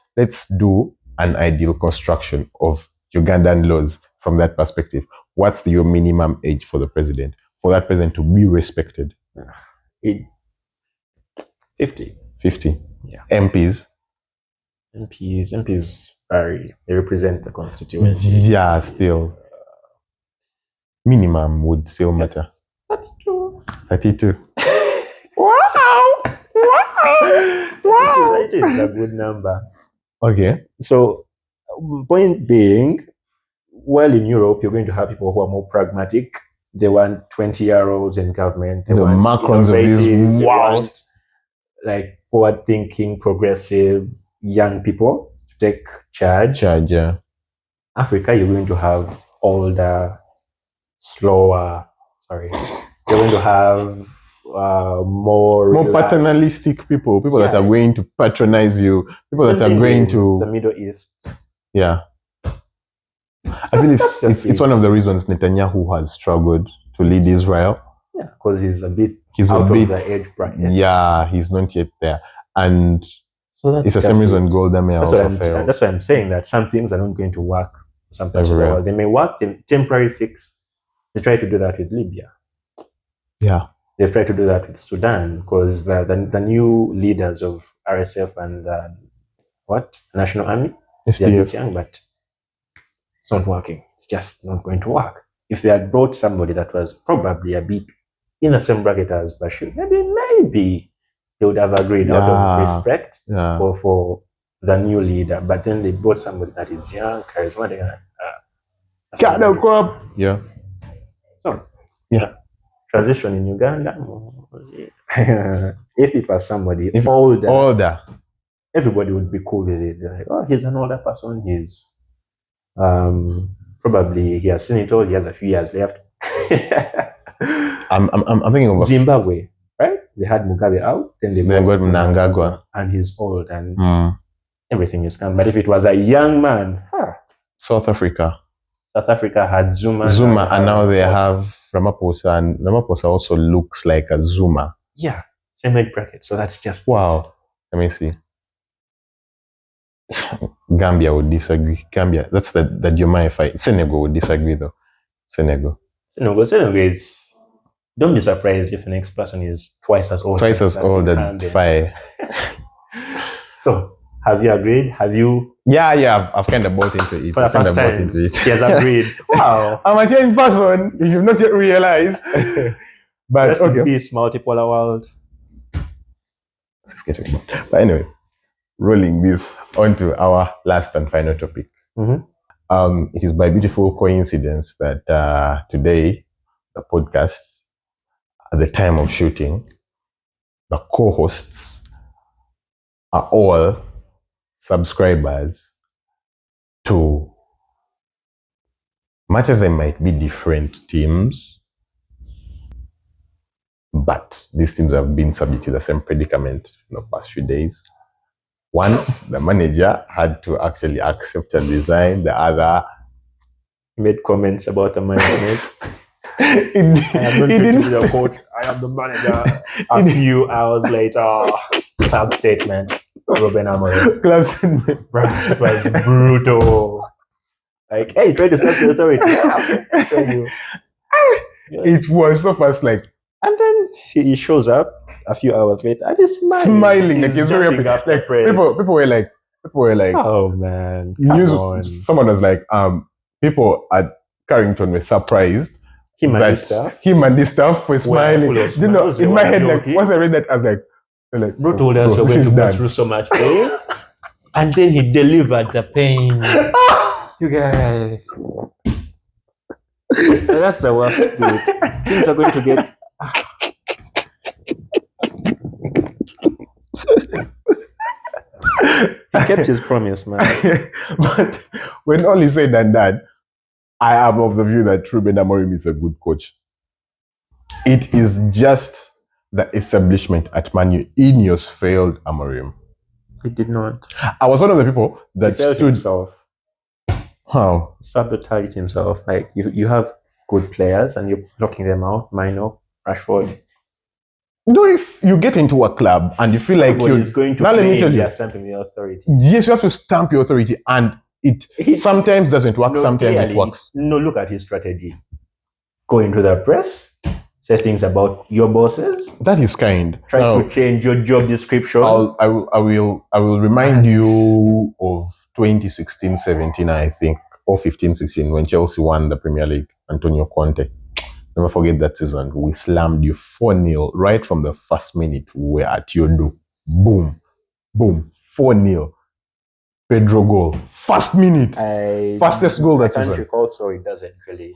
do an ideal construction of Ugandan laws from that perspective. What's your minimum age for the president? For that president to be respected? 50. 50. Yeah. MPs vary. They represent the constituency. Yeah, still. Minimum would still matter. 32. Wow! 32 is a good number. Okay. So, point being, while in Europe, you're going to have people who are more pragmatic. They want 20-year-olds in government. They want Macrons of this world. Like forward-thinking, progressive young people to take charge. Yeah. Africa, you're going to have older, slower. You're going to have more paternalistic people that are going to patronize you, people that are going to the Middle East. Yeah, I think it's one of the reasons Netanyahu has struggled to lead Israel. Yeah, because he's a bit of the age bracket. Yeah, he's not yet there, and so it's the same reason Golda Meir also failed. That's why I'm saying that some things are not going to work. Sometimes they may work in temporary fix. They try to do that with Libya. Yeah. They've tried to do that with Sudan because the new leaders of RSF and National Army, they're young, but it's not working. It's just not going to work. If they had brought somebody that was probably a bit in the same bracket as Bashir, maybe they would have agreed out of respect for the new leader. But then they brought somebody that is young, charismatic. Yeah. So, transition in Uganda. If it was somebody older, everybody would be cool with it. They're like, oh, he's an older person. He's probably he has seen it all. He has a few years left. I'm thinking of Zimbabwe, right? They had Mugabe out, then they got Mnangagwa, and he's old and everything is calm. But if it was a young man, South Africa had Zuma, and now they have Ramaphosa, and Ramaphosa also looks like a Zuma. Yeah, same age bracket. So that's just wow. Let me see. Gambia would disagree. Gambia, that's the Jomai fight. Senegal would disagree though. Senegal is. Don't be surprised if the next person is twice as old. And Faye. So, have you agreed? Have you? Yeah. I've kind of bought into it. For the first time, he has agreed. Wow. I'm a changed person. If you've not yet realized. But rest in peace, multipolar world. But anyway, rolling this onto our last and final topic. It is by beautiful coincidence that today, the podcast, at the time of shooting, the co-hosts are all subscribers to, much as they might be different teams, but these teams have been subject to the same predicament in the past few days. One, the manager had to actually accept and resign. The other made comments about the management. I am the manager. A few hours later, club statement. Ruben Amorim. Club statement. It was brutal. Like, hey, try to start the authority. It was so fast, like, and then he shows up a few hours later and he's smiling like he's very happy. Like people were like, oh man, someone was like, people at Carrington were surprised. Him and this stuff were smiling. You know, in my head, like, once I read that, I was like, bro told us we're going to go through so much pain, and then he delivered the pain. You guys, that's the worst bit. Things are going to get. He kept his promise, man. But when all is said and done, I am of the view that Ruben Amorim is a good coach. It is just the establishment at Man U. Ineos failed Amorim. It did not. I was one of the people that he failed himself. How? Sabotaged himself. Like, you have good players and you're blocking them out. Minor, Rashford. No, if you get into a club and you feel like you're going to now, let me tell you, stamping the authority. Yes, you have to stamp your authority, and it sometimes doesn't work, sometimes it works. No, look at his strategy. Go into the press, say things about your bosses. That is kind. Try to change your job description. I will remind you of 2016-17, I think, or 15-16, when Chelsea won the Premier League. Antonio Conte. Never forget that season. We slammed you 4-0 right from the first minute. We were at your door. Boom. 4-0. Pedro goal. First minute. Fastest goal that season. Recall, so it doesn't really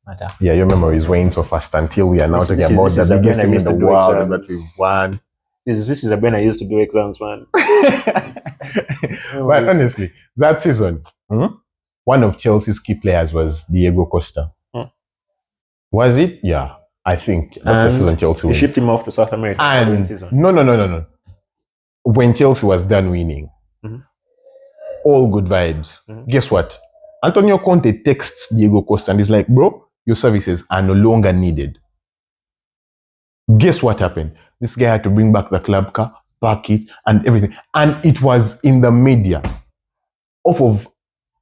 matter. Yeah, your memory is weighing so fast until we are now talking about the biggest team in the world that we've won. This is when I used to do exams, man. But honestly, that season, one of Chelsea's key players was Diego Costa. Was it? Yeah, I think that's the season Chelsea won. They shipped him off to South America. And no. When Chelsea was done winning, all good vibes. Guess what? Antonio Conte texts Diego Costa and he's like, bro, your services are no longer needed. Guess what happened? This guy had to bring back the club car, park it, and everything. And it was in the media. Off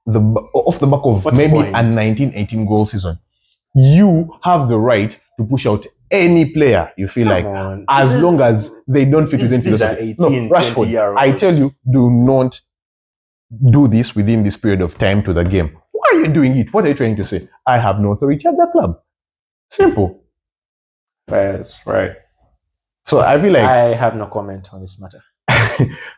the back of maybe a 19-18 goal season. You have the right to push out any player you feel as long as they don't fit within philosophy. No, Rashford, I tell you, do not do this within this period of time to the game. Why are you doing it? What are you trying to say? I have no authority at the club. Simple. That's right. So I feel like I have no comment on this matter.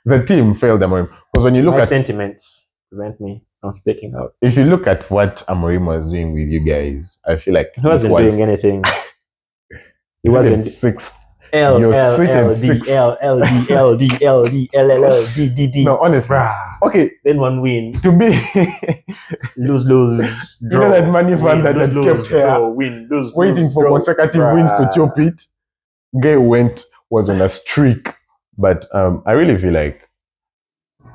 The team failed Amorim. Because when you look at sentiments prevent me from speaking out. If you look at what Amorim was doing with you guys, I feel like he wasn't doing anything. He wasn't sixth. L You're L sitting L D sixth. L L D L D L D L L L D D D. No, honestly. Okay, Then one win. to be Lose, you draw. know that money fan win, that had lose, kept here draw, win, lose, waiting lose, for draw. consecutive wins to chop it. Guy was on a streak. But I really feel like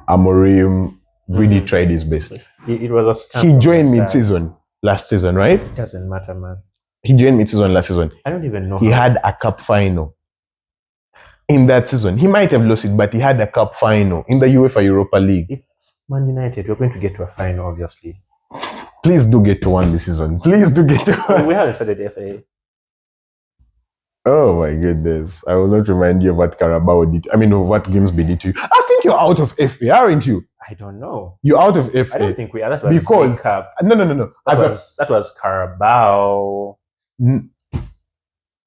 Amorim really tried his best. It was a scam. He joined mid-season last season, right? It doesn't matter, man. He joined mid-season last season. I don't even know. He had a cup final in that season. He might have lost it, but he had a cup final in the UEFA Europa League. It's Man United. We're going to get to a final, obviously. Please do get to one this season. Please do get to one. We haven't started FA. Oh my goodness. I will not remind you of what Carabao did. I mean, of what Grimsby did to you. I think you're out of FA, aren't you? I don't know. You're out of FA. I don't think we are. That was because Cup. No. That was Carabao.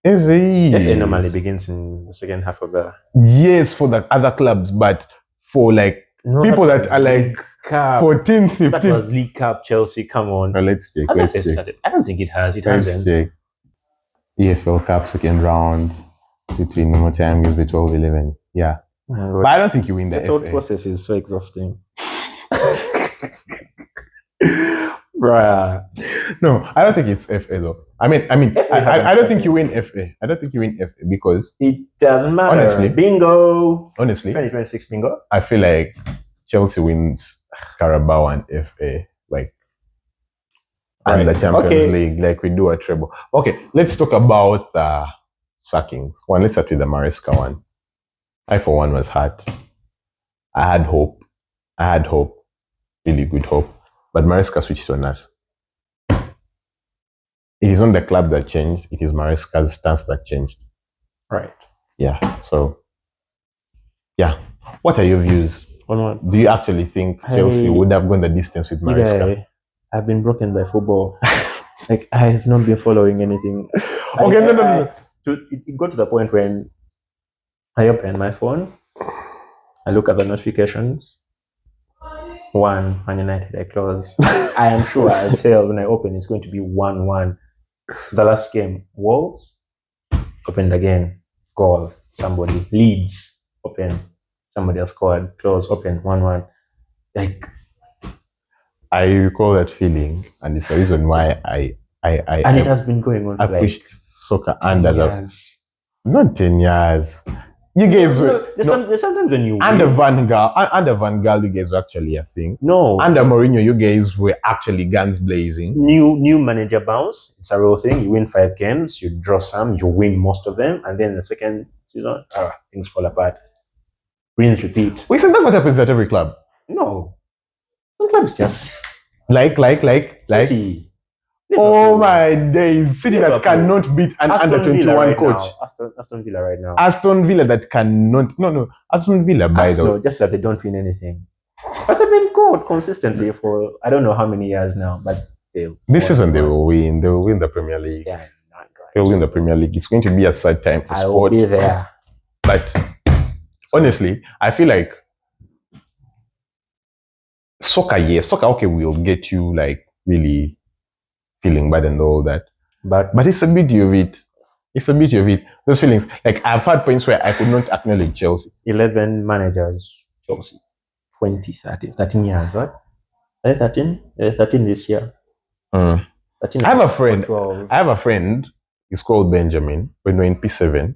FA normally begins in the second half of the. Yes, for the other clubs, but for like people that are like Cup. 14, 15. That was League Cup, Chelsea. Come on. No, let's check. Started? I don't think it has. It let's hasn't. Check. EFL Cup second round between normal time gives be 12-11. Yeah. But I don't think you win the FA. thought process is so exhausting. Bruh. No, I don't think it's FA though. I mean, I don't think you win FA. I don't think you win FA because it doesn't matter. Honestly, bingo. Honestly, 2026 bingo. I feel like Chelsea wins Carabao and FA, like, and the Champions League, like we do a treble. Okay, let's talk about the sackings. Let's start with the Maresca one. I, for one, was hurt. I had hope, really good hope. But Maresca switched on us. It is not the club that changed, it is Maresca's stance that changed. Right. Yeah. So, yeah. What are your views? On what? Do you actually think Chelsea would have gone the distance with Maresca? Yeah, I've been broken by football. Like, I have not been following anything. No. It got to the point when I open my phone, I look at the notifications. Man United, I close. I am sure as hell when I open, it's going to be 1-1. The last game, Wolves, opened again, goal, somebody. Leeds, open, somebody else scored, close, open, 1-1. Like, I recall that feeling, and it's the reason why it has been going on for I pushed soccer under years. Not 10 years. You guys there's sometimes when you under Van Gaal, you guys were actually a thing. No. Under Mourinho, you guys were actually guns blazing. New manager bounce. It's a real thing. You win 5 games, you draw some, you win most of them, and then the second season, things fall apart. Rinse, repeat. Isn't that what happens at every club? No. Some clubs just like City. Oh my days. City that cannot beat an under 21 coach. Aston Villa right now. Aston Villa that cannot. No. Aston Villa, by the way. Just that they don't win anything. But they've been good consistently for I don't know how many years now. But this season they will win. They will win the Premier League. Yeah, they will win the Premier League. It's going to be a sad time for sport. I will be there. But honestly, I feel like soccer, okay, will get you like really feeling bad and all that. But it's a beauty of it. Those feelings. Like, I've had points where I could not acknowledge Chelsea. 11 managers, Chelsea. 13 years, what? 13 this year. 13, I have a friend. He's called Benjamin. When we're in P7,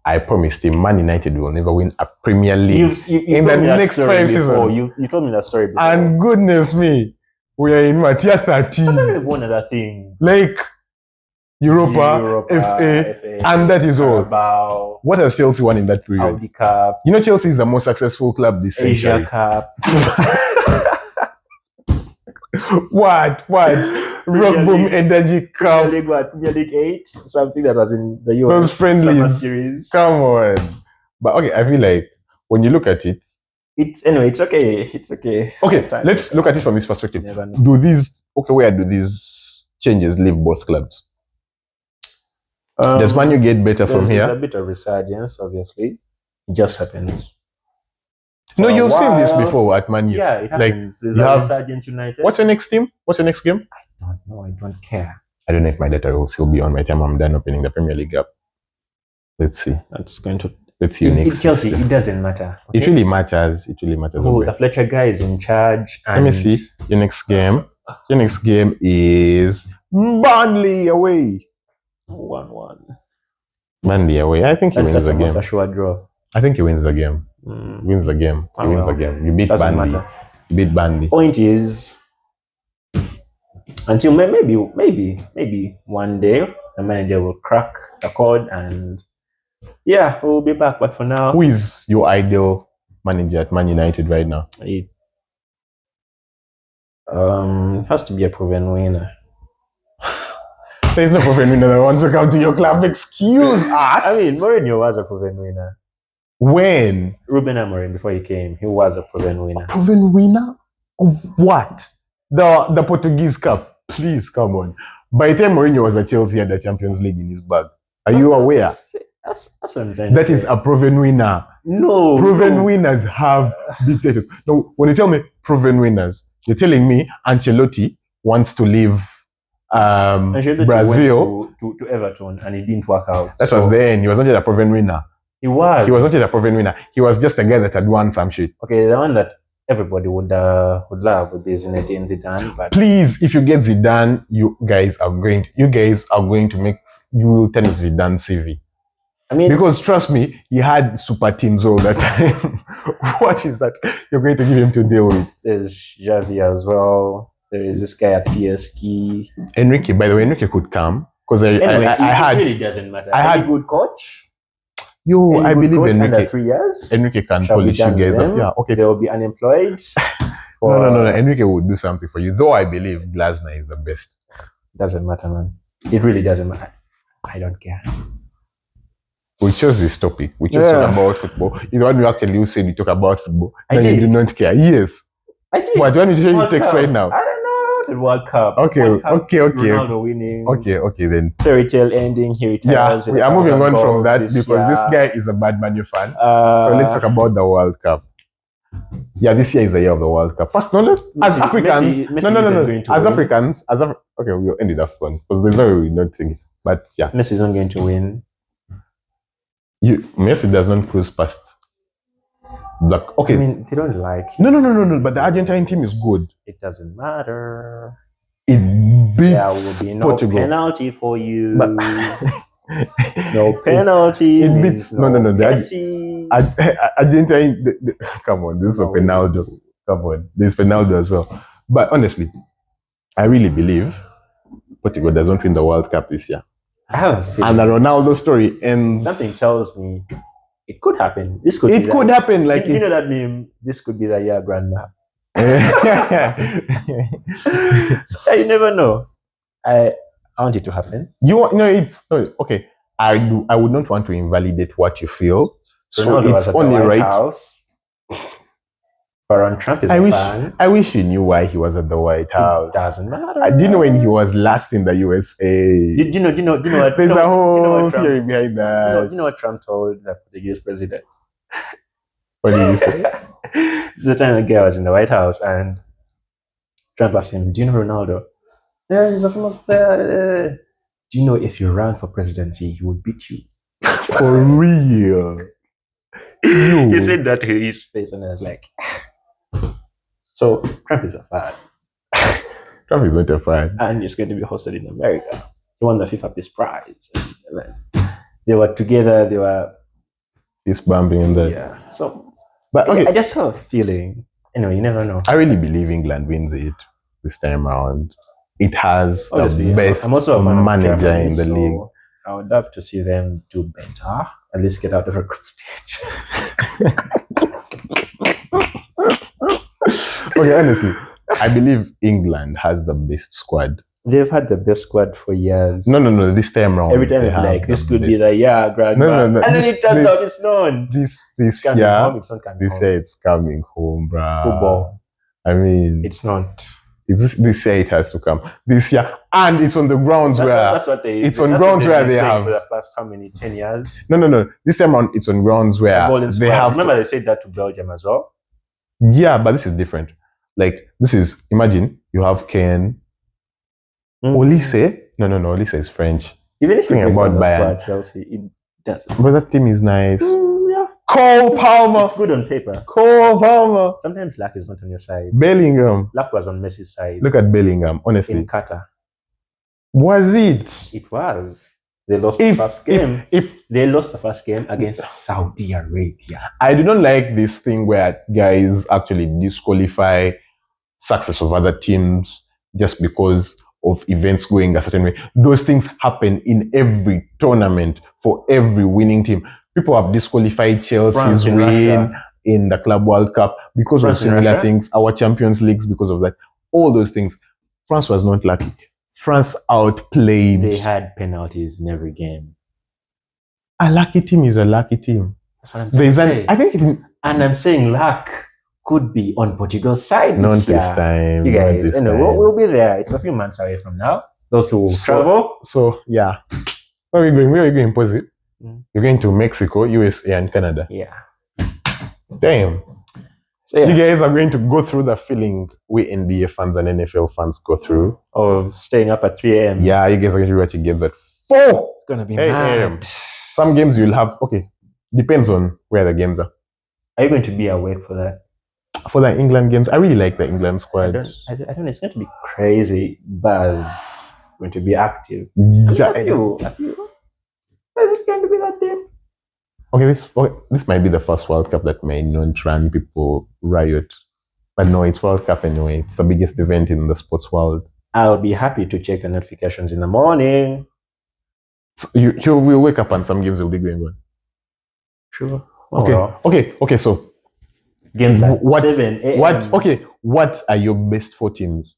I promised him Man United will never win a Premier League in the next 5 seasons. You told me that story before. And goodness me, we are in tier 13. But then we've won other things. Like Europa, FA, and that is all. What has Chelsea won in that period? Audi Cup. You know, Chelsea is the most successful club this century. Asia Cup. What? Rock Boom Energy Cup. Premier League 8? Something that was in the US. Those friendlies. Series. Come on. But okay, I feel like when you look at it, it's okay. Okay, let's look at it from this perspective. Where do these changes leave both clubs? Does Man U get better from here? There's a bit of resurgence, obviously. It just happens. No, you've seen this before at Man U. Yeah, it happens. Like, you have Resurgent United. What's your next team? What's your next game? I don't know. I don't care. I don't know if my data will still be on by the time I'm done opening the Premier League app. Let's see. That's going to. Let's see. Next Chelsea, fixture. it doesn't matter. Okay? It really matters. It really matters. Oh, the Fletcher guy is in charge. Let me see. Your next game. Your next game is Burnley away. 1-1. Burnley away. I think he wins the game. A sure draw. I think he wins the game. Wins the game. He wins the game. You beat Burnley. You beat Burnley. Point is, until maybe one day the manager will crack the code and yeah, we'll be back. But for now, who is your ideal manager at Man United right now? It has to be a proven winner. There's no proven winner that wants to come to your club. Excuse us. I mean, Mourinho was a proven winner. When? Ruben Amorim, before he came, he was a proven winner. A proven winner of what? The Portuguese Cup. Please, come on. By the time Mourinho was at Chelsea, he had the Champions League in his bag. Are you aware? That's what I'm saying. That is a proven winner. No. Proven winners have dictators. No, when you tell me proven winners, you're telling me Ancelotti wants to leave Brazil to Everton and it didn't work out. That was the end. He was not yet a proven winner. He was not yet a proven winner. He was just a guy that had won some shit. Okay, the one that everybody would love would be Zinedine Zidane. But please, if you get Zidane, you guys are going to make, you will turn Zidane CV. I mean, because trust me, he had super teams all that time. What is that you're going to give him to deal with? There's Xavi as well. There is this guy at PSG. Enrique, by the way, Enrique could come because I had. It really doesn't matter. I had a good coach. I believe Enrique. Under 3 years. Enrique can polish you guys up. Yeah, okay. They will be unemployed. No. Enrique would do something for you. Though I believe Glasner is the best. Doesn't matter, man. It really doesn't matter. I don't care. We chose this topic. We chose talk about football. You know when you actually said we talk about football. I did. You do not care. Yes. I did. What? Do you want me to show you text right now? I don't know. The World Cup. Okay. Ronaldo winning. Okay then. Fairy tale ending. He retires. Yeah, we are moving on from that because this guy is a bad Man U fan. So let's talk about the World Cup. Yeah, this year is the year of the World Cup. First, as Africans, okay, we'll end it up one because there's no way we're not thinking. But yeah, Messi is not going to win. Messi does not cruise past black. Okay, I mean they don't like. No. But the Argentine team is good. It doesn't matter. It beats there will be no Portugal. Penalty for you. But no penalty. It beats no. Argentine. Come on, this is Penaldo. Come on, there's Penaldo as well. But honestly, I really believe Portugal doesn't win the World Cup this year. I have a feeling. And the Ronaldo story ends. Something tells me it could happen. This could. It could happen. Like you know that meme. This could be the year, grandma. So you never know. I want it to happen. Okay. I would not want to invalidate what you feel. So Ronaldo it's only right. House. Baron Trump is a fan. I wish you knew why he was at the White House. It doesn't matter. I didn't know when he was last in the USA. Do you know what? There's a whole theory behind that. You know what Trump told the US president? What did he say? The time the guy was in the White House and Trump asked him, "Do you know Ronaldo?" Yeah, he's a famous player. Do you know if you ran for presidency, he would beat you? For real? He said that to his face, and I was like, so Trump is a fan. Trump is not a fan. And it's going to be hosted in America. He won the FIFA Peace Prize. And they were together, they were fist bumping and that. Yeah. So but okay. I just have a feeling. Anyway, you never know. I really believe England wins it this time around. It has the best I'm also a manager Germany, in the league. I would love to see them do better. At least get out of a group stage. Okay, honestly, I believe England has the best squad. They've had the best squad for years. No. This time around, every time it's like this could be the year, grandma. No. And then it turns out it's not. This year, this year it's coming home, bruh. Football. I mean, it's not. This year it has to come. This year, and it's on the grounds that's what they. It's on grounds where they have for the past how many 10 years. No. This time around, it's on grounds where they have. Remember, they said that to Belgium as well. Yeah, but this is different. Like this is imagine you have Ken. Olise. No. Olise is French. Even if you think about Bayern, Chelsea, Doesn't. But that team is nice. Yeah. Cole Palmer. It's good on paper. Cole Palmer. Sometimes luck is not on your side. Bellingham. Luck was on Messi's side. Look at Bellingham, honestly. In Qatar. Was it? It was. They lost the first game. If they lost the first game against Saudi Arabia. I do not like this thing where guys actually disqualify success of other teams just because of events going a certain way. Those things happen in every tournament for every winning team. People have disqualified Chelsea's win in the Club World Cup because of similar things. Our Champions Leagues because of that. All those things. France was not lucky. France outplayed. They had penalties in every game. A lucky team is a lucky team. There's an, I think, and I'm saying luck could be on Portugal's side. Not this time. You guys, we'll be there. It's a few months away from now. Those who travel. So yeah, where are we going? Where are you going, Posit? You're going to Mexico, USA, and Canada. Yeah. Damn. So yeah. You guys are going to go through the feeling we NBA fans and NFL fans go through of staying up at 3 a.m. Yeah, you guys are going to be watching games at 4. It's gonna be mad. Some games you'll have. Okay, depends on where the games are. Are you going to be awake for that? For the England games, I really like the England squad. I don't know. It's going to be crazy buzz. Going to be active. Yeah, a few. Is it going to be that deep? Okay, this might be the first World Cup that may not run people riot. But no, it's World Cup anyway. It's the biggest event in the sports world. I'll be happy to check the notifications in the morning. So you will wake up and some games will be going on. Sure. Okay, so games at 7 a.m. What are your best 4 teams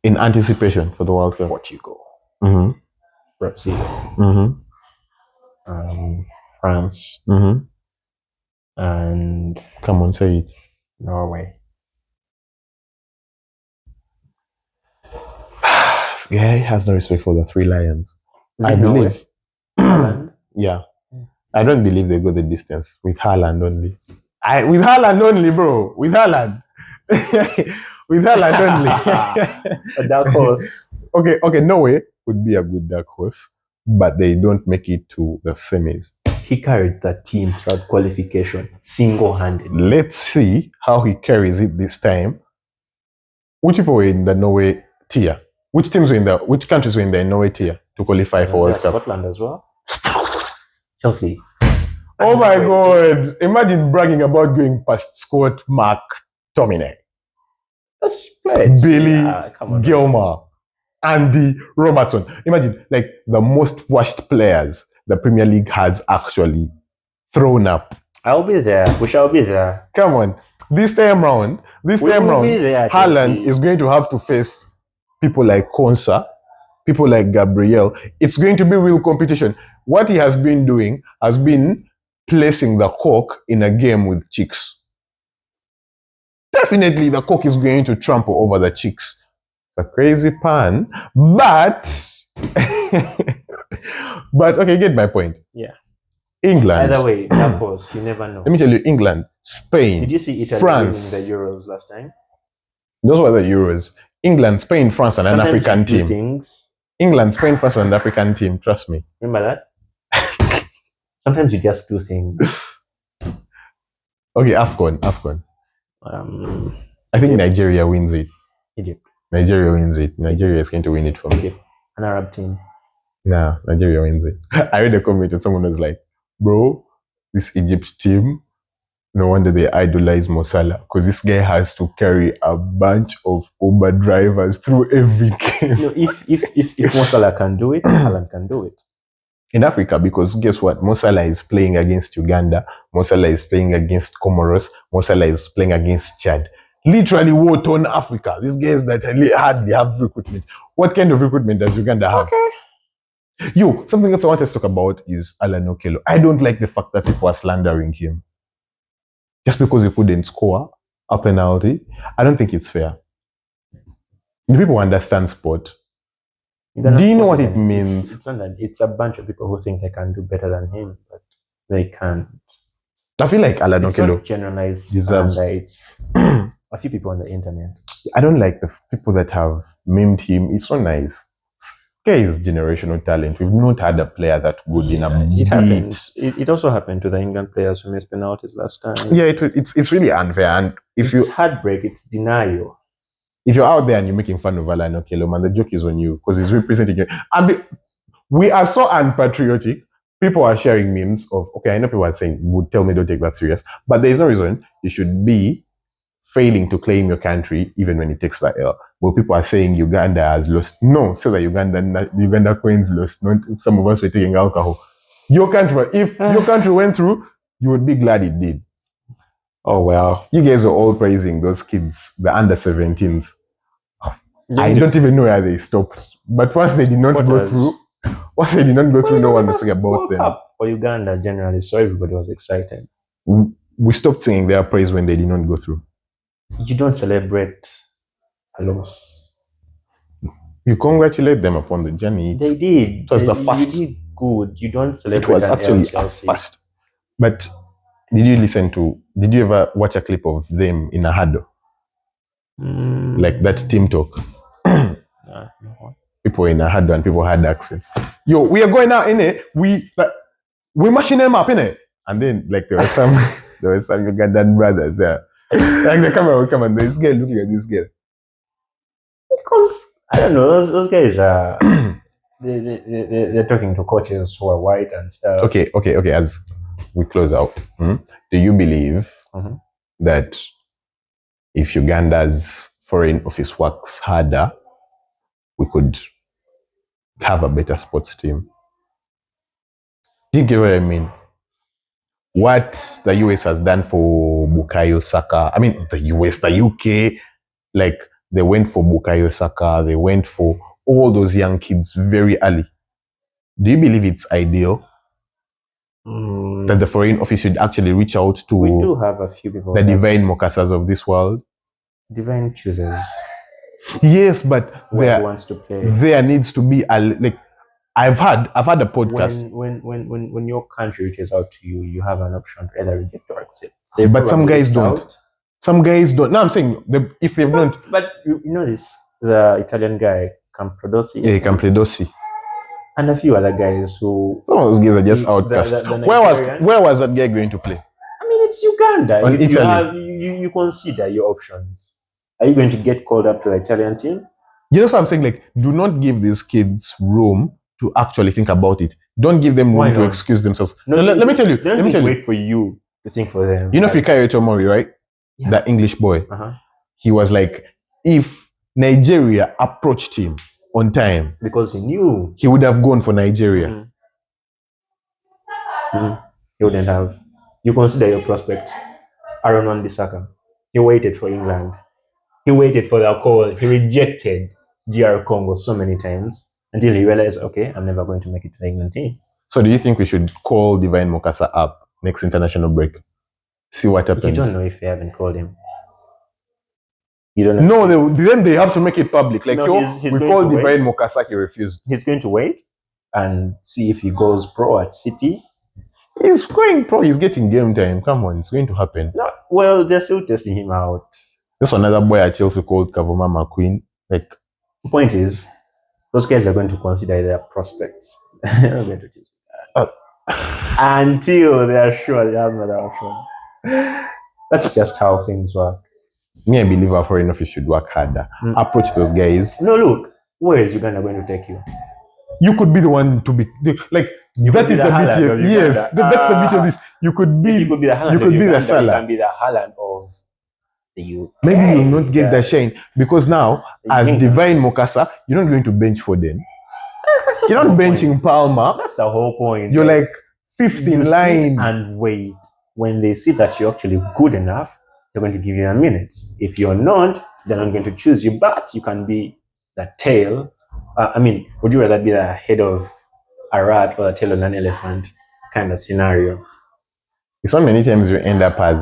in anticipation for the World Cup? Portugal. Mm-hmm. Brazil. Mm-hmm. France. Mm-hmm. And come on, say it. Norway. This guy has no respect for the 3 Lions. I believe. Yeah. I don't believe they go the distance with Haaland only. With Haaland only, bro. With Haaland. With Haaland only. A dark horse. Okay, Norway would be a good dark horse, but they don't make it to the semis. He carried the team throughout qualification single-handed. Let's see how he carries it this time. Which people were in the Norway tier? Which countries were in the Norway tier to qualify for World Cup? Scotland as well. Chelsea. Oh my God. Imagine bragging about going past Scott McTominay. That's played. Billy Gilmore. Andy Robertson. Imagine, like, the most washed players the Premier League has actually thrown up. I'll be there. We shall be there. Come on. This time round, Haaland is going to have to face people like Konsa, people like Gabriel. It's going to be real competition. What he has been doing has been placing the cock in a game with chicks. Definitely the cock is going to trample over the chicks. It's a crazy pun, but but okay, get my point. Yeah. England. Either way, of course, you never know. Let me tell you, England, Spain, did you see Italy France winning the Euros last time? Those were the Euros. England, Spain, France, and Sometimes an African team. Things. England, Spain, France, and an African team. Trust me. Remember that? Sometimes you just do things. Okay, AFCON. I think Nigeria wins it. Egypt. Nigeria wins it. Nigeria is going to win it for me. Egypt. An Arab team. Nah, Nigeria wins it. I read a comment and someone was like, bro, this Egypt team, no wonder they idolize Mo Salah, because this guy has to carry a bunch of Uber drivers through every game. No, if Mo Salah can do it, Haaland can do it. In Africa, because guess what? Mo Salah is playing against Uganda. Mo Salah is playing against Comoros. Mo Salah is playing against Chad. Literally war-torn Africa. These guys that hardly have recruitment. What kind of recruitment does Uganda have? Okay. Something else I want to talk about is Alan Okello. I don't like the fact that people are slandering him. Just because he couldn't score a penalty. I don't think it's fair. Do people understand sport? Do you know what it means? It's a bunch of people who think they can do better than him, but they can't. I feel like Alan Okello generalized deserves. It's a few people on the internet. I don't like the people that have memed him. It's so nice. Guy is generational talent. We've not had a player that good in a It beat. happens. It also happened to the England players who missed penalties last time. Yeah, it's really unfair. And It's heartbreak, it's denial. if you're out there and you're making fun of Alan Okello, man, the joke is on you because he's representing you. We are so unpatriotic. People are sharing memes of, okay, I know people are saying, would tell me don't take that serious, but there's no reason you should be failing to claim your country even when it takes that L. Well, people are saying Uganda has lost. No, say that Uganda Queens lost. Not if some of us were taking alcohol. Your country, if your country went through, you would be glad it did. Oh, well. You guys were all praising those kids, the under 17s. I don't even know where they stopped. But once they did not go through, no one was singing about them. For Uganda generally, so everybody was excited. We stopped singing their praise when they did not go through. You don't celebrate a loss. You congratulate them upon the journey. They did. It was the first. You did good. You don't celebrate. It was actually a first. But did you ever watch a clip of them in a huddle? Like that team talk? No. People in a huddle and people had accents. Yo, we are going out in it. We mashing them up in it. And then like there were some Ugandan brothers there. Like the camera would come and this girl looking at this girl. Because I don't know, those guys are they're talking to coaches who are white and stuff. Okay. As we close out, do you believe that if Uganda's foreign office works harder, we could have a better sports team? Do you get what I mean? What the US has done for Bukayo Saka, I mean the US, the UK, like they went for Bukayo Saka, they went for all those young kids very early. Do you believe it's ideal that the foreign office should actually reach out to we do have a few people, the divine Mokasas of this world? Divine choosers. Yes, but there wants to play. There needs to be a like. I've had a podcast. When your country reaches out to you, you have an option to either reject or accept. But some guys don't. Some guys don't. No, I'm saying if they've not. But you know this, the Italian guy Camprodosi. Yeah, Camprodosi. And a few other guys who. Some of those guys are just outcasts. Where was that guy going to play? I mean, it's Uganda. On Italy. You consider your options. Are you going to get called up to the Italian team? You know what I'm saying? Like, do not give these kids room to actually think about it. Don't give them room to excuse themselves. No, let me tell you. Let me tell you. Wait for you to think for them. You know Fikayo Tomori, right? Yeah. The English boy. He was like, if Nigeria approached him on time, because he knew, he would have gone for Nigeria. He wouldn't have. You consider your prospect, Aaron Wan-Bissaka. He waited for England. He waited for the call. He rejected GR Congo so many times until he realized, okay, I'm never going to make it to the England team. So do you think we should call Divine Mokasa up next international break? See what happens. You don't know if you haven't called him. You don't know. No, then they have to make it public. Like, he's we called Divine Mokasa, he refused. He's going to wait and see if he goes pro at City. He's going pro. He's getting game time. Come on, it's going to happen. No, well, they're still testing him out. There's another boy at Chelsea called Kavuma McQueen. Like, the point is, those guys are going to consider their prospects. They're not going to choose until they are sure they have another option. That's just how things work. Me, I believe our foreign office should work harder. Approach those guys. No, look, where is Uganda going to take you? You could be the one to be like. That is the beauty. Yes, that's the beauty of this. You could be the Haaland. You could be the Salah. You can be the Haaland of the UK. Maybe you'll not get the shine because now, as Divine Mokasa, you're not going to bench for them. You're not benching Palmer. That's the whole point. You're like fifth in line and wait. When they see that you're actually good enough, they're going to give you a minute. If you're not, they're not going to choose you. But you can be the tail. Would you rather be the head of a rat or the tail of an elephant kind of scenario? It's not many times you end up as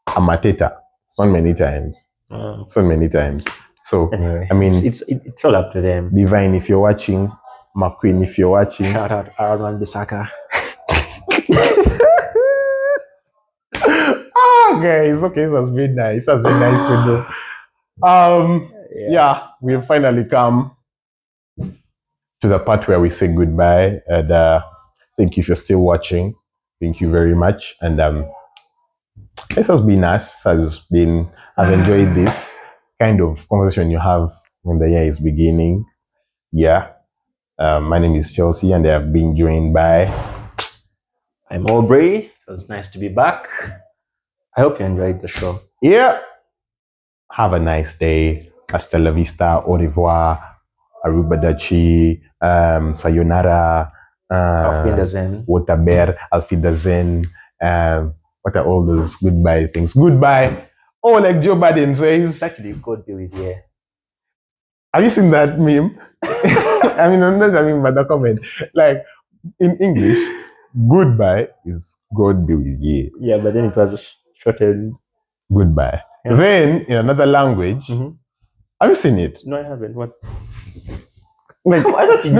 a mateta. It's not many times. It's not many times. So anyway, it's all up to them. Divine, if you're watching, McQueen, if you're watching, shout out Aaron Wan-Bissaka. Guys, okay, this has been nice. It has been nice to do. Yeah, we've finally come to the part where we say goodbye. And thank you if you're still watching. Thank you very much. And this has been us. I've enjoyed this kind of conversation you have when the year is beginning. Yeah. My name is Chelsea, and I have been joined by. I'm Aubrey. It was nice to be back. I hope you enjoyed the show. Yeah. Have a nice day. Hasta la vista. Au revoir. Arrivederci. Sayonara. Auf Wiedersehen. Whatever. Auf Wiedersehen. What are all those goodbye things? Goodbye. Oh, like Joe Biden says. It's actually God be with you. Have you seen that meme? I mean, I'm not having but the comment. Like, in English, goodbye is God be with you. Yeah, but then it was shortened. Goodbye. Yeah. Then, in another language, have you seen it? No, I haven't. What? Like, I thought you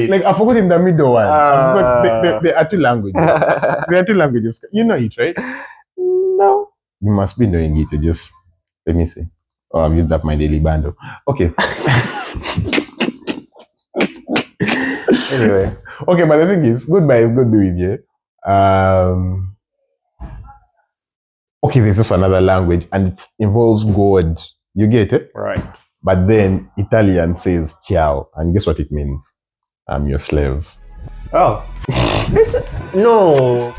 like I forgot in the middle one. I forgot there are two languages. There are two languages. You know it, right? No. You must be knowing it. You just, let me see. Oh, I've used up my daily bundle. Okay. Anyway. Okay, but the thing is, goodbye is good with you. Okay, there's also another language, and it involves God. You get it? Right. But then Italian says ciao, and guess what it means? I'm your slave. Oh. No.